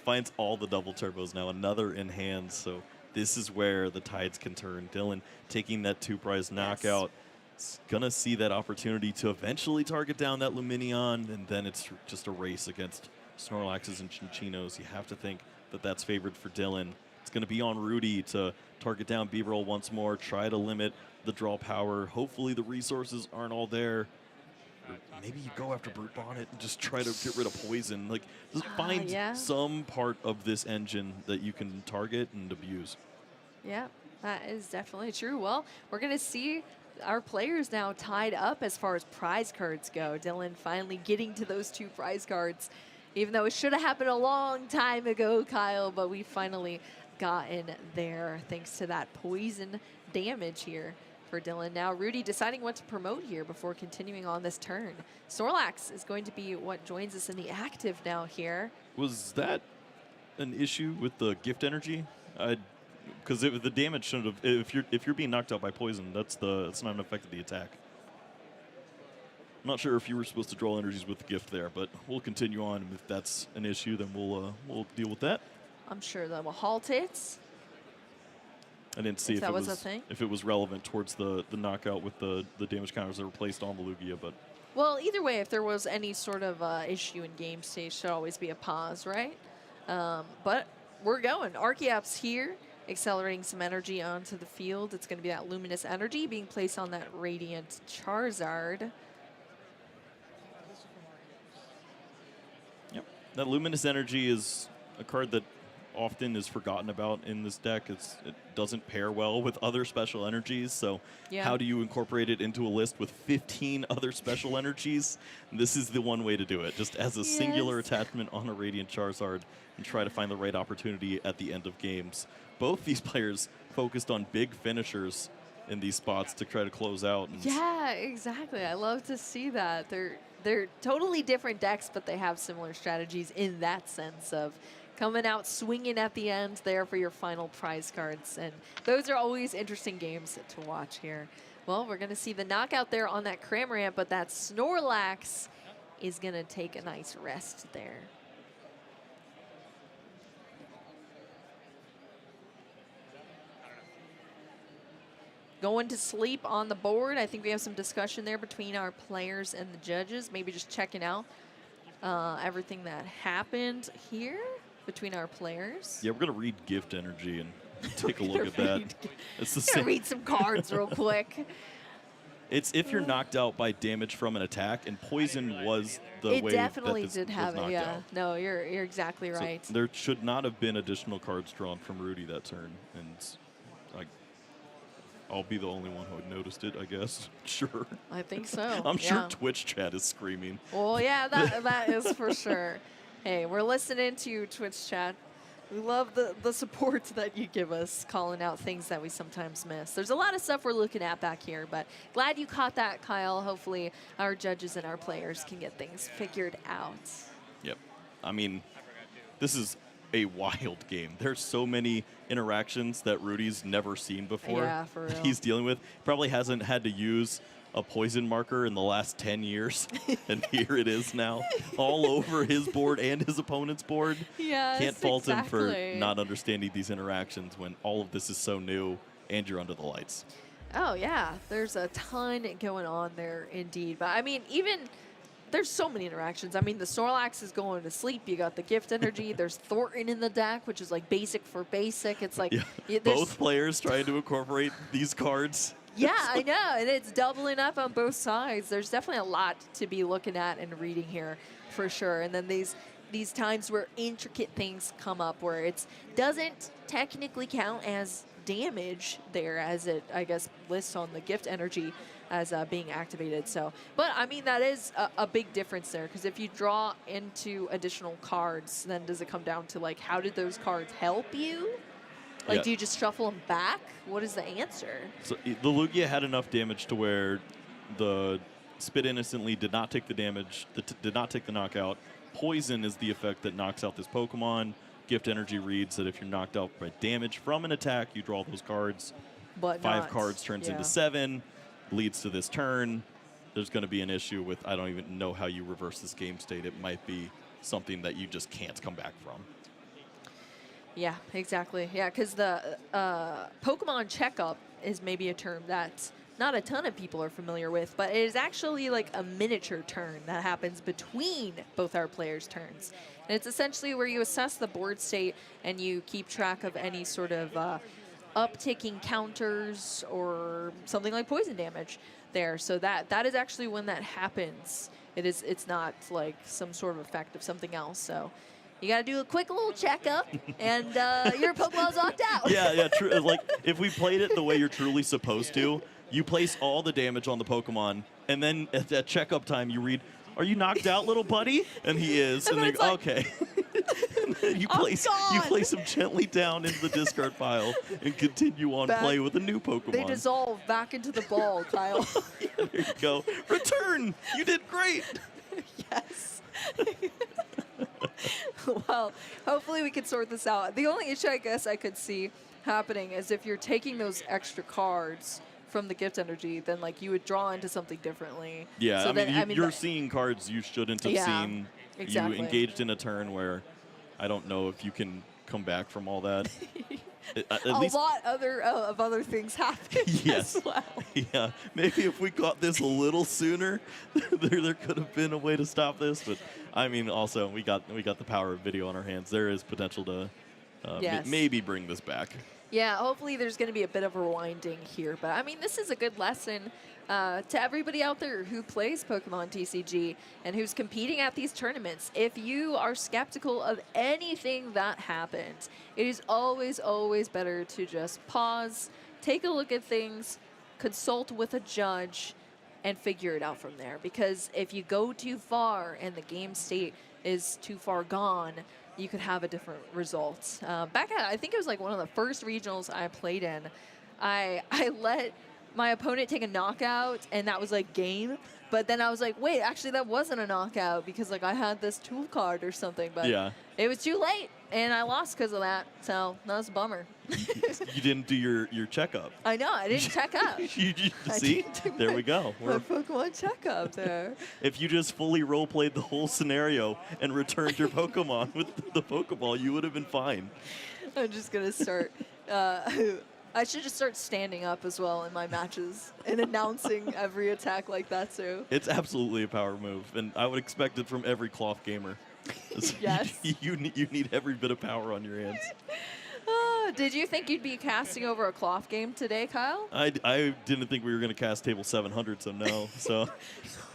Finds all the double turbos now. Another in hand. So this is where the tides can turn. Dillan taking that 2 prize knockout. It's going to see that opportunity to eventually target down that Luminion, and then it's just a race against Snorlaxes and Chinchinos. You have to think that that's favored for Dillan. It's going to be on Rudy to target down Bibarel once more, try to limit the draw power. Hopefully the resources aren't all there. Or maybe you go after Brute Bonnet and just try to get rid of poison. Like, just find some part of this engine that you can target and abuse. Yeah, that is definitely true. Well, we're going to see our players now tied up as far as prize cards go. Dillan finally getting to those 2 prize cards, even though it should have happened a long time ago, Kyle, but we finally gotten there thanks to that poison damage here for Dillan. Now Rudy deciding what to promote here before continuing on this turn. Snorlax is going to be what joins us in the active now here. Was that an issue with the gift energy? Because the damage shouldn't have. If you're being knocked out by poison, that's not an effect of the attack. I'm not sure if you were supposed to draw energies with the gift there, but we'll continue on. If that's an issue, then we'll deal with that. I'm sure that will halt it. I didn't see if it was relevant towards the knockout with the damage counters that were placed on the Lugia, but. Well, either way, if there was any sort of issue in game stage, should always be a pause, right? But we're going. Archeop's here, accelerating some energy onto the field. It's going to be that luminous energy being placed on that Radiant Charizard. Yep, that luminous energy is a card that often is forgotten about in this deck. It doesn't pair well with other special energies, so how do you incorporate it into a list with 15 other special energies? This is the one way to do it, just as a singular attachment on a Radiant Charizard and try to find the right opportunity at the end of games. Both these players focused on big finishers in these spots to try to close out. Yeah, exactly. I love to see that. They're totally different decks, but they have similar strategies in that sense of coming out swinging at the end there for your final prize cards. And those are always interesting games to watch here. Well, we're going to see the knockout there on that Cramorant, but that Snorlax is going to take a nice rest there. Going to sleep on the board. I think we have some discussion there between our players and the judges, maybe just checking out everything that happened here between our players. Yeah, we're going to read gift energy and take a look at that. It's the Gonna same. read some cards real quick. It's if you're knocked out by damage from an attack, and poison was the It way definitely that this did was have it, knocked yeah. out. No, you're exactly So right. there should not have been additional cards drawn from Rudy that turn, and I'll be the only one who had noticed it, I guess. Sure. I think so. I'm sure yeah. Twitch chat is screaming. Well, yeah, that is for sure. Hey, we're listening to you, Twitch chat. We love the support that you give us, calling out things that we sometimes miss. There's a lot of stuff we're looking at back here, but glad you caught that, Kyle. Hopefully our judges and our players can get things figured out. Yep. I mean, this is a wild game. There's so many interactions that Rudy's never seen before. Yeah, for real. He's dealing with. Probably hasn't had to use a poison marker in the last 10 years. And here it is now, all over his board and his opponent's board. Yes, Can't fault him for exactly. not understanding these interactions when all of this is so new and you're under the lights. Oh, yeah. There's a ton going on there, indeed. But, I mean, even there's so many interactions. I mean, the Snorlax is going to sleep. You got the gift energy. There's Thornton in the deck, which is, like, basic for basic. It's like Both players trying to incorporate these cards. Yeah, I know, and it's doubling up on both sides. There's definitely a lot to be looking at and reading here, for sure. And then these times where intricate things come up, where it doesn't technically count as damage there, as it, I guess, lists on the gift energy as being activated. So, but I mean, that is a big difference there, because if you draw into additional cards, then does it come down to, like, how did those cards help you? Like, do you just shuffle them back? What is the answer? So the Lugia had enough damage to where the Spit Innocently did not take the damage, did not take the knockout. Poison is the effect that knocks out this Pokemon. Gift Energy reads that if you're knocked out by damage from an attack, you draw those cards. But 5 cards turns into 7, leads to this turn. There's going to be an issue with, I don't even know how you reverse this game state. It might be something that you just can't come back from. Yeah, exactly. Yeah, because the Pokemon checkup is maybe a term that not a ton of people are familiar with, but it is actually like a miniature turn that happens between both our players' turns. And it's essentially where you assess the board state and you keep track of any sort of upticking counters or something like poison damage there. So that is actually when that happens. It's not like some sort of effect of something else. So you got to do a quick little checkup, and your Pokemon's locked out. Yeah, true. Like, if we played it the way you're truly supposed to, you place all the damage on the Pokemon, and then at that checkup time, you read, "Are you knocked out, little buddy?" And he is. And then you go, like, okay. And then you place him gently down into the discard pile and continue on play with a new Pokemon. They dissolve back into the ball, Kyle. Yeah, there you go. Return! You did great! Yes. Well, hopefully we can sort this out. The only issue I guess I could see happening is if you're taking those extra cards from the gift energy, then like you would draw into something differently. Yeah, so I mean, you're seeing cards you shouldn't have seen. Exactly. You engaged in a turn where I don't know if you can come back from all that. At least, lot of other things happen yes. as well. Yeah, maybe if we got this a little sooner, there could have been a way to stop this. But I mean, also we got the power of video on our hands. There is potential to maybe bring this back. Yeah, hopefully there's going to be a bit of rewinding here. But I mean, this is a good lesson to everybody out there who plays Pokemon TCG and who's competing at these tournaments. If you are skeptical of anything that happened, it is always, always better to just pause, take a look at things, consult with a judge, and figure it out from there. Because if you go too far and the game state is too far gone, you could have a different result. Back at, I think it was like one of the first regionals I played in, I let my opponent take a knockout, and that was like game. But then I was like, wait, actually that wasn't a knockout because like I had this tool card or something. But it was too late, and I lost because of that. So that was a bummer. You didn't do your checkup. I know, I didn't check up. You see? There we go. My Pokemon checkup there. If you just fully role-played the whole scenario and returned your Pokemon with the Pokeball, you would have been fine. I'm just going to start. I should just start standing up as well in my matches and announcing every attack like that too. It's absolutely a power move, and I would expect it from every cloth gamer. Yes. You need every bit of power on your hands. Did you think you'd be casting over a cloth game today, Kyle? I didn't think we were going to cast table 700, so no.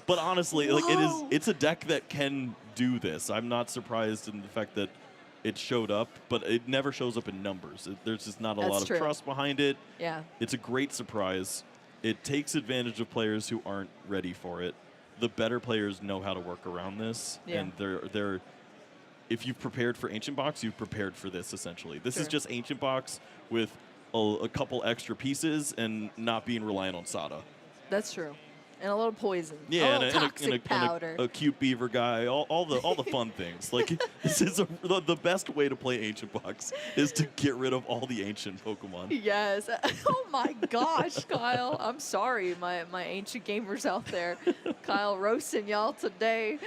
But honestly, like it's a deck that can do this. I'm not surprised in the fact that it showed up, but it never shows up in numbers. There's just not a lot of trust behind it. Yeah. It's a great surprise. It takes advantage of players who aren't ready for it. The better players know how to work around this, and they're if you've prepared for Ancient Box, you've prepared for this, essentially. This is just Ancient Box with a couple extra pieces and not being reliant on Sada. That's true. And a little poison. Yeah, a toxic powder. A cute beaver guy, all the fun things. Like, this is the best way to play Ancient Box is to get rid of all the ancient Pokemon. Yes. Oh my gosh, Kyle. I'm sorry, my ancient gamers out there. Kyle roasting y'all today.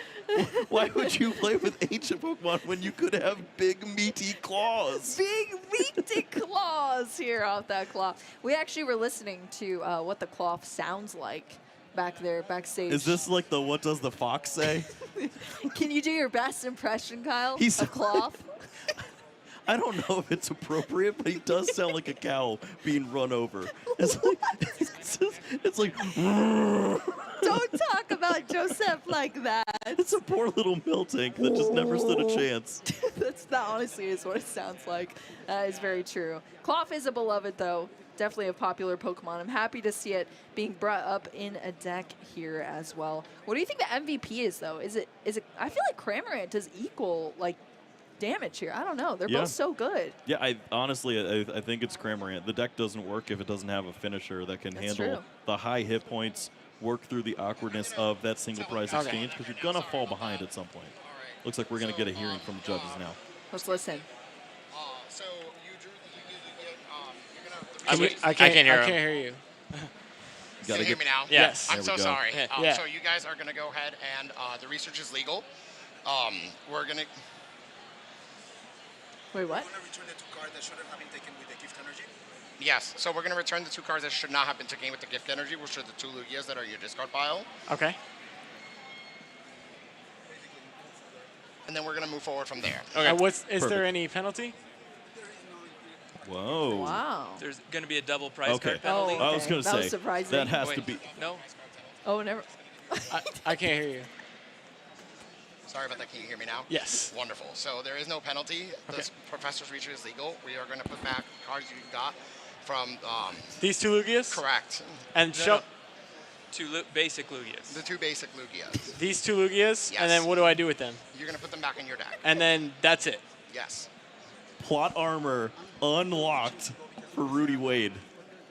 Why would you play with ancient Pokemon when you could have big meaty claws? Big meaty claws here off that claw. We actually were listening to what the claw sounds like back there, backstage. Is this like the what does the fox say? Can you do your best impression, Kyle? He's a cloth? I don't know if it's appropriate, but he does sound like a cow being run over. It's like, it's like Don't talk about Joseph like that. It's a poor little Miltank that just never stood a chance. That honestly is what it sounds like. That is very true. Cloth is a beloved, though. Definitely a popular Pokemon. I'm happy to see it being brought up in a deck here as well. What do you think the MVP is, though? Is it? I feel like Cramorant does equal like damage here. I don't know. They're both so good. Yeah, I think it's Cramorant. The deck doesn't work if it doesn't have a finisher that can handle the high hit points, work through the awkwardness of that single prize exchange, because you're gonna fall behind at some point. Looks like we're gonna get a hearing from the judges now. Let's listen. So you drew I can't hear you. Can you hear me now? Yes. I'm so sorry. Yeah. So you guys are going to go ahead and the research is legal. We're going to... Wait, what? We're going to return the 2 cards that shouldn't have been taken with the gift energy. Yes. So we're going to return the 2 cards that should not have been taken with the gift energy, which are the 2 Lugias that are in your discard pile. Okay. And then we're going to move forward from there. Okay. Is there any penalty? Whoa. Wow. There's going to be a double prize card penalty. Oh, okay. I was going to say, was surprising. that has Wait, to be. No? Oh, never. I can't hear you. Sorry about that. Can you hear me now? Yes. Wonderful. So there is no penalty. Okay. This Professor's Reach is legal. We are going to put back cards you got from... These 2 Lugias? correct. And No. 2 basic Lugias. The 2 basic Lugias. these 2 Lugias? Yes. And then what do I do with them? You're going to put them back in your deck. And then that's it. Yes. Plot armor unlocked for Rudy Wade.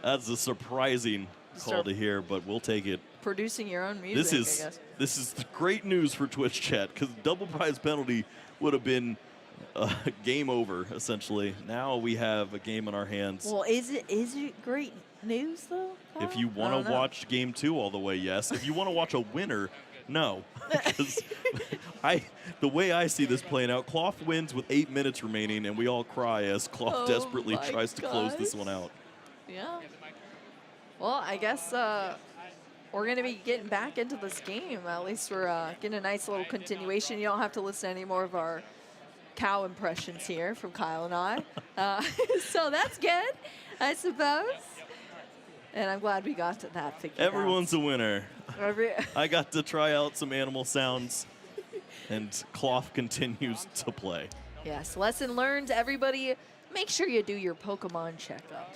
That's a surprising call to hear, but we'll take it. Producing your own music, I guess. This is great news for Twitch chat, because double prize penalty would have been game over, essentially. Now we have a game in our hands. Well, is it great news, though? Kyle? If you want to watch game 2 all the way, yes. If you want to watch a winner, no. Because the way I see this playing out, Cloth wins with 8 minutes remaining, and we all cry as Cloth desperately tries to close this one out. Yeah. Well, I guess we're going to be getting back into this game. At least we're getting a nice little continuation. You don't have to listen to any more of our cow impressions here from Kyle and I. So that's good, I suppose. And I'm glad we got to that figured out. Everyone's a winner. I got to try out some animal sounds, and Cloth continues to play. Yes, lesson learned. Everybody, make sure you do your Pokemon checkup.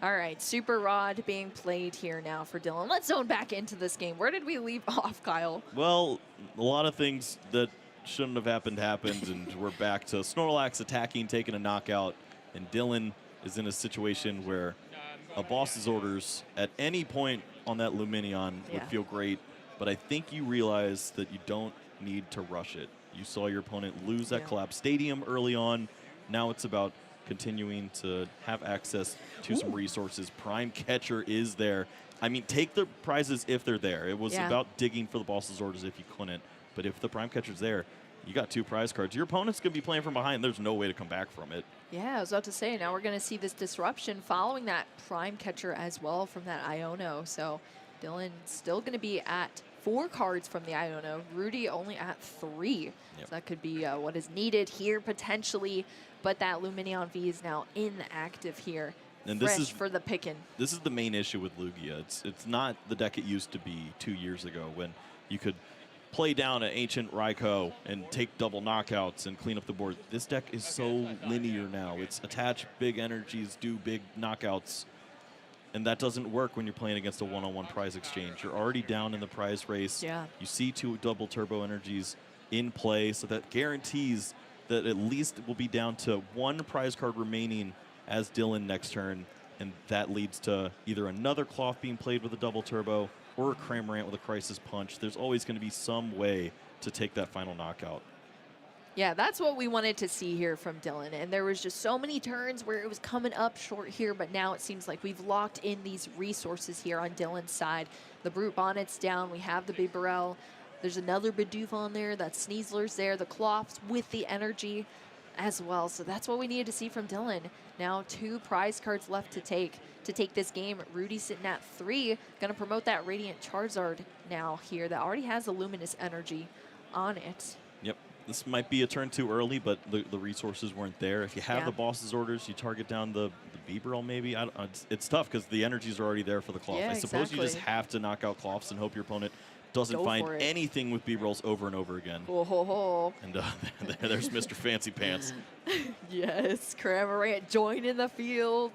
All right, Super Rod being played here now for Dillan. Let's zone back into this game. Where did we leave off, Kyle? Well, a lot of things that shouldn't have happened, and we're back to Snorlax attacking, taking a knockout, and Dillan is in a situation where a boss's orders at any point on that Lumineon would feel great, but I think you realize that you don't need to rush it. You saw your opponent lose at Collapse Stadium early on. Now it's about continuing to have access to some resources. Prime Catcher is there. I mean, take the prizes if they're there. It was about digging for the boss's orders if you couldn't, but if the Prime Catcher's there, You got 2 prize cards. Your opponent's going to be playing from behind. There's no way to come back from it. Yeah, I was about to say, now we're going to see this disruption following that prime catcher as well from that Iono. So Dillan still going to be at 4 cards from the Iono. Rudy only at 3. Yep. So that could be what is needed here potentially. But that Lumineon V is now inactive here. And Fresh this is for the pickin'. This is the main issue with Lugia. It's not the deck it used to be 2 years ago when you could play down an Ancient Raikou and take double knockouts and clean up the board. This deck is so linear now. It's attach big energies, do big knockouts, and that doesn't work when you're playing against a one-on-one prize exchange. You're already down in the prize race. Yeah. You see 2 double turbo energies in play, so that guarantees that at least it will be down to 1 prize card remaining as Dillan next turn, and that leads to either another Cloth being played with a double turbo or a Cramorant with a Crisis Punch. There's always going to be some way to take that final knockout. Yeah, that's what we wanted to see here from Dillan. And there was just so many turns where it was coming up short here, but now it seems like we've locked in these resources here on Dillan's side. The Brute Bonnet's down. We have the Bibarel. There's another Bidoof on there. That Sneasler's there. The Cloths with the energy as well. So that's what we needed to see from Dillan. Now 2 prize cards left to take this game. Rudy sitting at 3. Going to promote that Radiant Charizard now here that already has a Luminous Energy on it. Yep. This might be a turn too early, but the resources weren't there. If you have the boss's orders, you target down the Bibarel maybe. It's tough because the energies are already there for the Cloth. Yeah, I suppose you just exactly. have to knock out Cloths and hope your opponent doesn't Go find for it. anything with Bibarels over and over again. Oh, ho, ho. And there's Mr. Fancy Pants. Yes, Cramorant joining the field.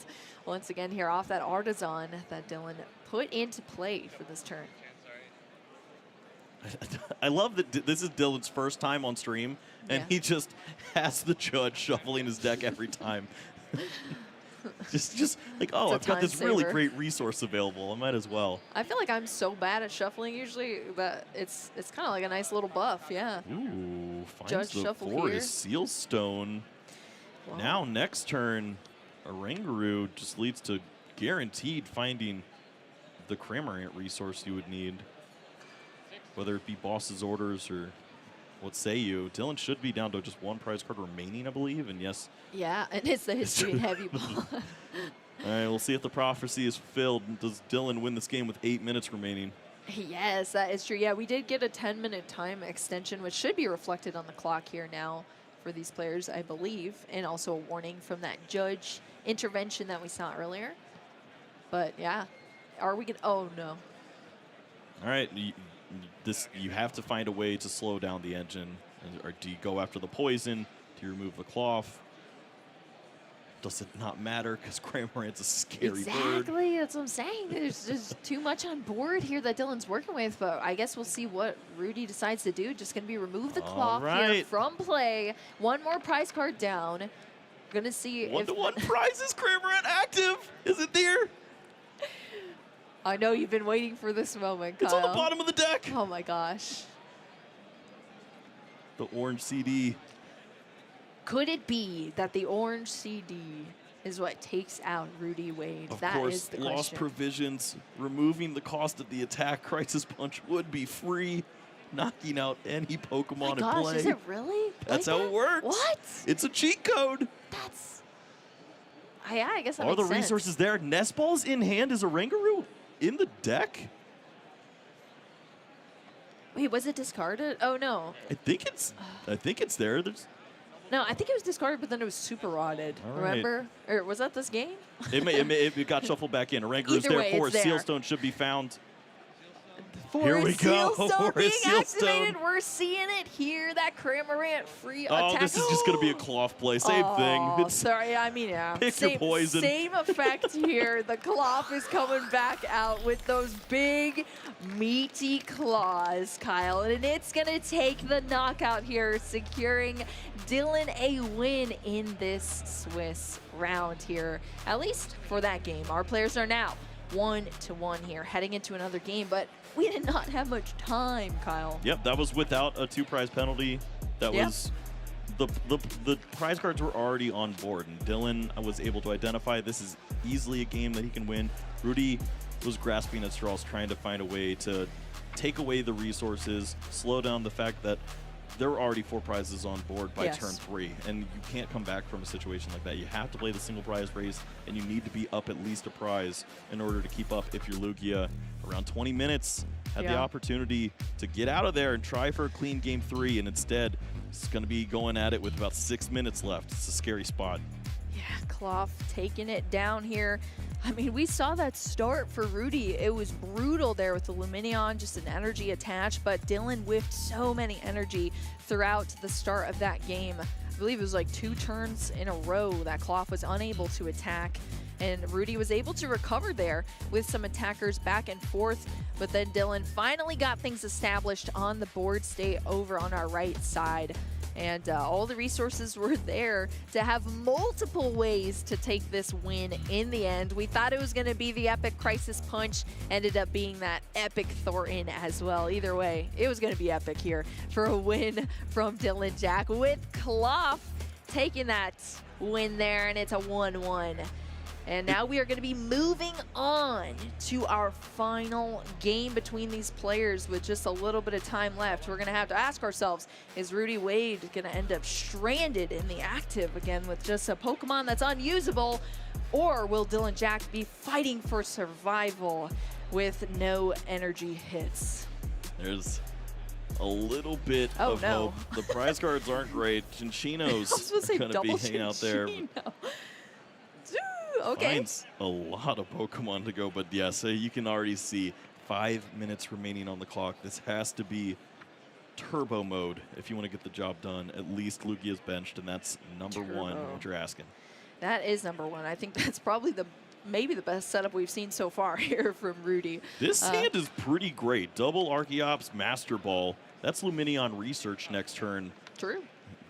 Once again here off that Artisan that Dillan put into play for this turn. I love that this is Dillan's first time on stream, and he just has the judge shuffling his deck every time. just like, oh, I've got this really great resource available. I might as well. I feel like I'm so bad at shuffling usually, but it's kind of like a nice little buff, yeah. Ooh, finds Judge the shuffle board here. is Sealstone. Wow. Now next turn, Oranguru just leads to guaranteed finding the Cramorant resource you would need. Whether it be boss's orders or what say you. Dillan should be down to just 1 prize card remaining, I believe, and yes. Yeah, and it's the history in heavy ball. All right, we'll see if the prophecy is fulfilled. Does Dillan win this game with 8 minutes remaining? Yes, that is true. Yeah, we did get a 10-minute time extension, which should be reflected on the clock here now for these players, I believe, and also a warning from that judge intervention that we saw earlier. But yeah, are we gonna? Oh no. All right, you have to find a way to slow down the engine. Or do you go after the poison? Do you remove the Cloth? Does it not matter because Cramorant's a scary bird? Exactly, that's what I'm saying. There's just too much on board here that Dillan's working with, but I guess we'll see what Rudy decides to do. Just going to be remove the Cloth here from play. 1 more prize card down. Going to see if... 1-to-1 prizes, Cramorant active. Is it there? I know you've been waiting for this moment, Kyle. It's on the bottom of the deck. Oh my gosh. The orange CD. Could it be that the orange CD is what takes out Rudy Wade? Of That course, is the lost question. provisions, removing the cost of the attack. Crisis Punch would be free, knocking out any Pokemon Oh my in gosh, play. is it really? That's like how it works. What? It's a cheat code. That's... Yeah, I guess that Are makes the sense. resources there? Nest Balls in hand. Is Oranguru in the deck? Wait, was it discarded? Oh, no. I think it's there. There's No, I think it was discarded, but then it was super rotted. All right. Remember? Or was that this game? it got shuffled back in. Oranguru's Either there way, for it's it. there. Sealstone should be found. For we go. Sealstone For being Sealstone. activated. We're seeing it here. That Cramorant free Oh, attack. this is just going to be a Cloth play. Same thing. Oh, sorry. I mean, yeah. Pick your poison. Same effect here. The Cloth is coming back out with those big, meaty claws, Kyle. And it's going to take the knockout here, securing Dillan a win in this Swiss round here, at least for that game. Our players are now 1-1 here, heading into another game, but we did not have much time, Kyle. Yep, that was without a 2-prize penalty. That was the prize cards were already on board, and Dillan was able to identify this is easily a game that he can win. Rudy was grasping at straws, trying to find a way to take away the resources, slow down the fact that there were already 4 prizes on board by Yes. turn 3, and you can't come back from a situation like that. You have to play the single prize race, and you need to be up at least a prize in order to keep up. If you're Lugia, around 20 minutes, had the opportunity to get out of there and try for a clean game 3, and instead, it's going to be going at it with about 6 minutes left. It's a scary spot. Yeah, Cloth taking it down here. I mean, we saw that start for Rudy. It was brutal there with the Luminion, just an energy attach, but Dillan whiffed so many energy throughout the start of that game. I believe it was like 2 turns in a row that Cloth was unable to attack, and Rudy was able to recover there with some attackers back and forth, but then Dillan finally got things established on the board state over on our right side. And all the resources were there to have multiple ways to take this win in the end. We thought it was going to be the epic Crisis Punch, ended up being that epic Thornton as well. Either way, it was going to be epic here for a win from Dillan Jack, with Cloth taking that win there, and it's a 1-1. And now we are going to be moving on to our final game between these players with just a little bit of time left. We're going to have to ask ourselves, is Rudy Wade going to end up stranded in the active again with just a Pokemon that's unusable? Or will Dillan Jack be fighting for survival with no energy hits? There's a little bit of hope. The prize cards aren't great. Chinchino's going to be hanging out there. Okay. Finds a lot of Pokemon to go, but yes, you can already see 5 minutes remaining on the clock. This has to be turbo mode if you want to get the job done. At least Lugia's benched, and that's number 1, what you're asking. That is number 1. I think that's probably maybe the best setup we've seen so far here from Rudy. This hand is pretty great. Double Archeops, Master Ball. That's Luminion Research next turn. True.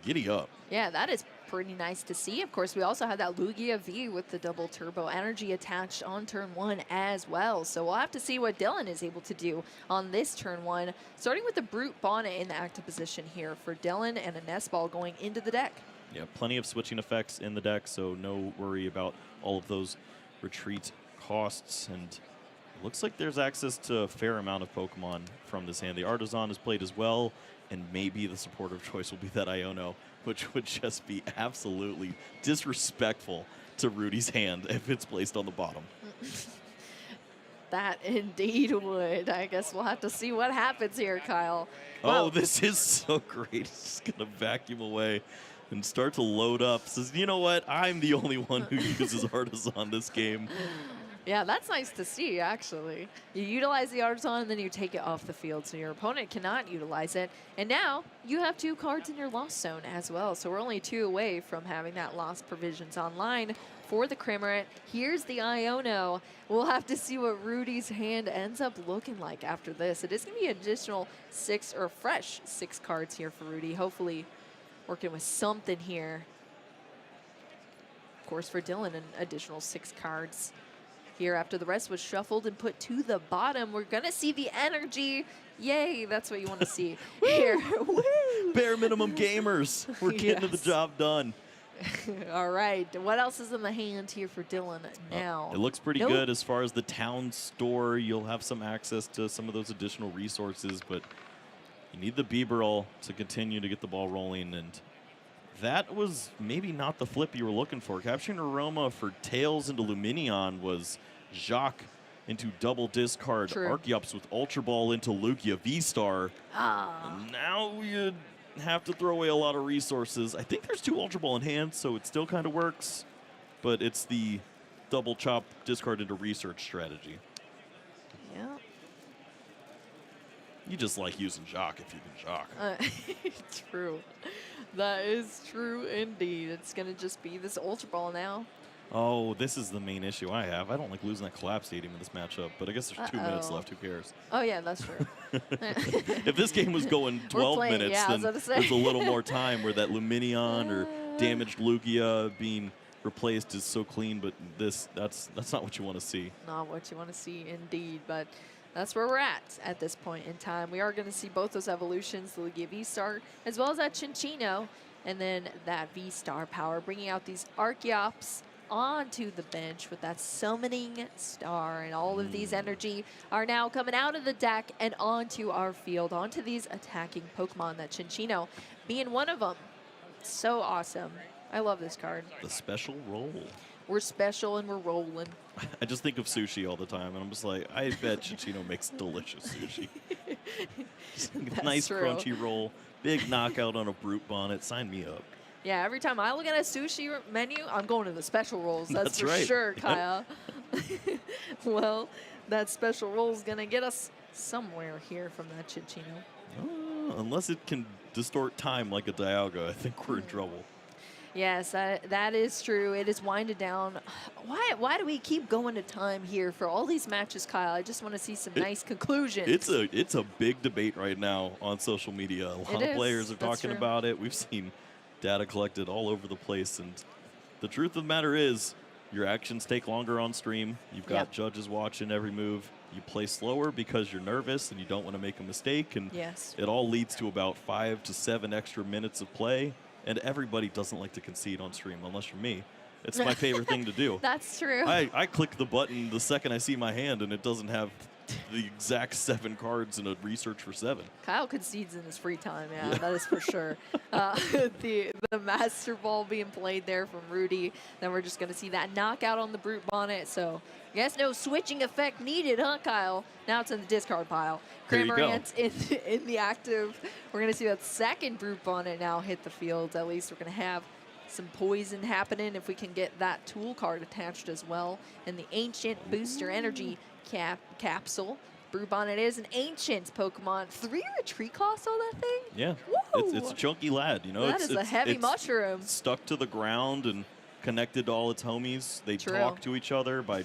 Giddy up. Yeah, that is pretty nice to see. Of course, we also had that Lugia V with the double turbo energy attached on turn 1 as well. So we'll have to see what Dillan is able to do on this turn 1, starting with the Brute Bonnet in the active position here for Dillan, and a Nest Ball going into the deck. Yeah, plenty of switching effects in the deck, so no worry about all of those retreat costs. And it looks like there's access to a fair amount of Pokemon from this hand. The Artisan is played as well, and maybe the supportive choice will be that Iono, which would just be absolutely disrespectful to Rudy's hand if it's placed on the bottom. That indeed would. I guess we'll have to see what happens here, Kyle. Oh, this is so great. It's just going to vacuum away and start to load up. Says, you know what? I'm the only one who uses Artisan this game. Yeah, that's nice to see, actually. You utilize the Artisan, and then you take it off the field, so your opponent cannot utilize it. And now you have 2 cards in your lost zone as well, so we're only 2 away from having that lost provisions online for the Crimorant. Here's the Iono. We'll have to see what Rudy's hand ends up looking like after this. It is going to be an additional 6, or fresh 6 cards here for Rudy. Hopefully working with something here. Of course, for Dillan, an additional 6 cards here after the rest was shuffled and put to the bottom. We're going to see the energy. Yay, that's what you want to see here. Woo! Bare minimum gamers. We're getting the job done. All right, what else is in the hand here for Dillan now? It looks pretty good as far as the town store. You'll have some access to some of those additional resources, but you need the Bibarel to continue to get the ball rolling, and that was maybe not the flip you were looking for. Capturing Aroma for Tails into Luminion was Jacques into double discard. Archeops with Ultra Ball into Lugia V-Star. Now you have to throw away a lot of resources. I think there's 2 Ultra Ball in hand, so it still kind of works, but it's the double chop discard into research strategy. Yeah. You just like using Jacques if you can Jacques. True. That is true indeed. It's going to just be this Ultra Ball now. Oh, this is the main issue I have. I don't like losing that Collapse Stadium in this matchup, but I guess there's 2 minutes left. Who cares? Oh, yeah, that's true. If this game was going 12 minutes, yeah, then there's a little more time where that Luminion or damaged Lugia being replaced is so clean, but that's not what you want to see. Not what you want to see indeed, but that's where we're at this point in time. We are going to see both those evolutions, the Lugia V-Star, as well as that Chinchino, and then that V-Star power, bringing out these Archeops onto the bench with that summoning star. And all of these energy are now coming out of the deck and onto our field, onto these attacking Pokemon, that Chinchino being one of them. So awesome. I love this card. The special roll. We're special and we're rolling. I just think of sushi all the time, and I'm just like, I bet Chinchino makes delicious sushi. Just nice true. crunchy roll, big knockout on a Brute Bonnet. Sign me up. Yeah, every time I look at a sushi menu, I'm going to the special rolls. That's for right. sure, Kyle. Well, that special roll is going to get us somewhere here from that Chinchino. Unless it can distort time like a Dialga, I think we're in trouble. Yes, that is true. It is winded down. Why do we keep going to time here for all these matches, Kyle? I just want to see some nice conclusions. It's a big debate right now on social media. A lot of players are talking about it. We've seen data collected all over the place, and the truth of the matter is, your actions take longer on stream. You've got judges watching every move. You play slower because you're nervous and you don't want to make a mistake, and it all leads to about 5 to 7 extra minutes of play. And everybody doesn't like to concede on stream, unless you're me. It's my favorite thing to do. That's true. I click the button the second I see my hand, and it doesn't have the exact 7 cards in a research for 7. Kyle concedes in his free time, yeah, that is for sure. The Master Ball being played there from Rudy. Then we're just going to see that knockout on the Brute Bonnet. So I guess no switching effect needed, huh, Kyle? Now it's in the discard pile. Cramorant's in the active. We're going to see that second Brute Bonnet now hit the field. At least we're going to have some poison happening if we can get that tool card attached as well. And the Ancient Booster Energy capsule. Brute Bonnet is an ancient Pokemon. 3 retreat cost on that thing? Yeah, it's a chunky lad. You know, that is a heavy mushroom. Stuck to the ground and connected to all its homies. They talk to each other by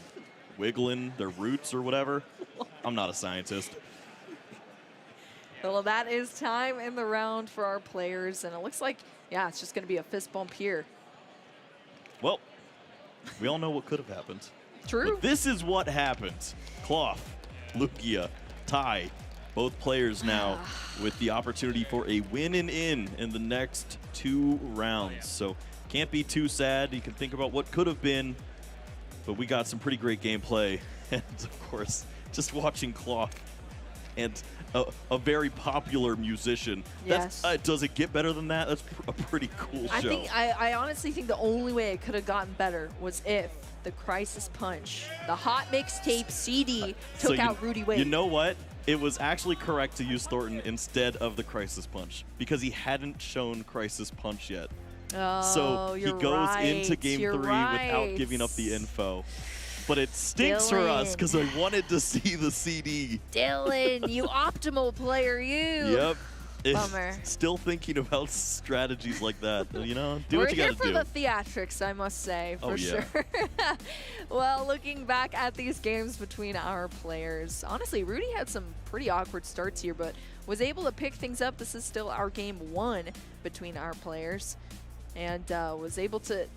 wiggling their roots or whatever. I'm not a scientist. Well, that is time in the round for our players, and it looks like, yeah, it's just going to be a fist bump here. Well, we all know what could have happened. True. But this is what happened. Cloth, Lugia, tie. Both players now with the opportunity for a win and in the next 2 rounds. So can't be too sad. You can think about what could have been, but we got some pretty great gameplay. And of course, just watching Cloth and a very popular musician. Yes. Does it get better than that? That's a pretty cool show. I honestly think the only way it could have gotten better was if the Crisis Punch, the hot mixtape CD, took out Rudy Wade. You know what? It was actually correct to use Thornton instead of the Crisis Punch because he hadn't shown Crisis Punch yet. Oh, so he goes into game 3 without giving up the info. But it stinks for us because I wanted to see the CD. Dillan, you optimal player, you. Yep. Bummer. Still thinking about strategies like that. You know, do what you got to do. We're here for the theatrics, I must say, for sure. Well, looking back at these games between our players, honestly, Rudy had some pretty awkward starts here, but was able to pick things up. This is still our game 1 between our players, and was able to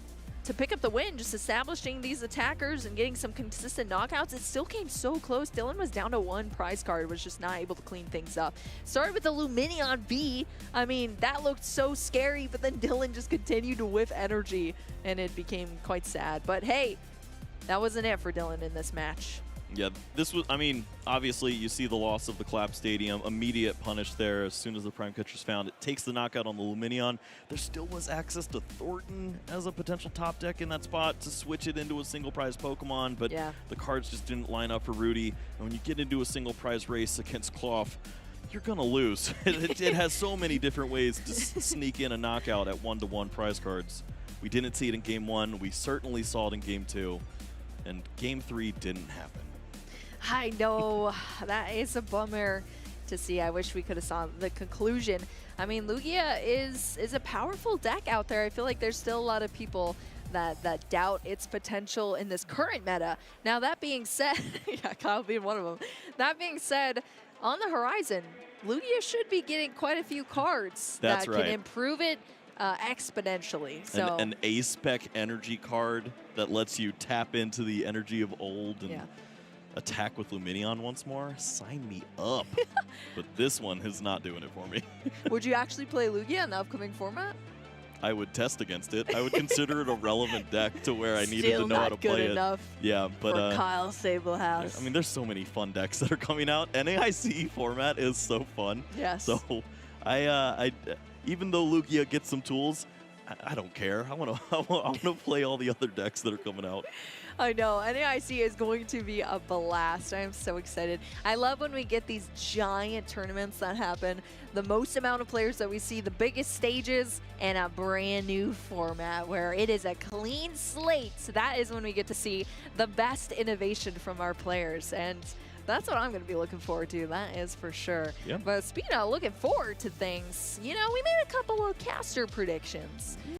pick up the win, just establishing these attackers and getting some consistent knockouts. It still came so close. Dillan was down to 1 prize card, was just not able to clean things up. Started with the Luminion V. I mean, that looked so scary, but then Dillan just continued to whiff energy, and it became quite sad. But hey, that wasn't it for Dillan in this match. Yeah, this was, I mean, obviously you see the loss of the Clap Stadium, immediate punish there as soon as the Prime Catcher's found. It takes the knockout on the Luminion. There still was access to Thornton as a potential top deck in that spot to switch it into a single prize Pokemon, but the cards just didn't line up for Rudy. And when you get into a single prize race against Cloth, you're going to lose. It has so many different ways to sneak in a knockout at 1-to-1 prize cards. We didn't see it in game 1. We certainly saw it in game 2. And game 3 didn't happen. I know, that is a bummer to see. I wish we could have saw the conclusion. I mean, Lugia is a powerful deck out there. I feel like there's still a lot of people that doubt its potential in this current meta. Now, that being said, yeah, Kyle being one of them. That being said, on the horizon, Lugia should be getting quite a few cards that can improve it exponentially. So an A-Spec energy card that lets you tap into the energy of old and attack with Luminion once more. Sign me up. But this one is not doing it for me. Would you actually play Lugia in the upcoming format? I would test against it. I would consider it a relevant deck to where I needed Still to know how to not good play enough it. Yeah, but for Kyle Sablehouse. I mean, there's so many fun decks that are coming out. NAIC format is so fun. Yes. So I even though Lugia gets some tools, I don't care. I want to play all the other decks that are coming out. I know. NAIC is going to be a blast. I am so excited. I love when we get these giant tournaments that happen. The most amount of players that we see, the biggest stages, and a brand new format where it is a clean slate. So that is when we get to see the best innovation from our players. And that's what I'm going to be looking forward to. That is for sure. Yeah. But speaking of looking forward to things, you know, we made a couple of caster predictions.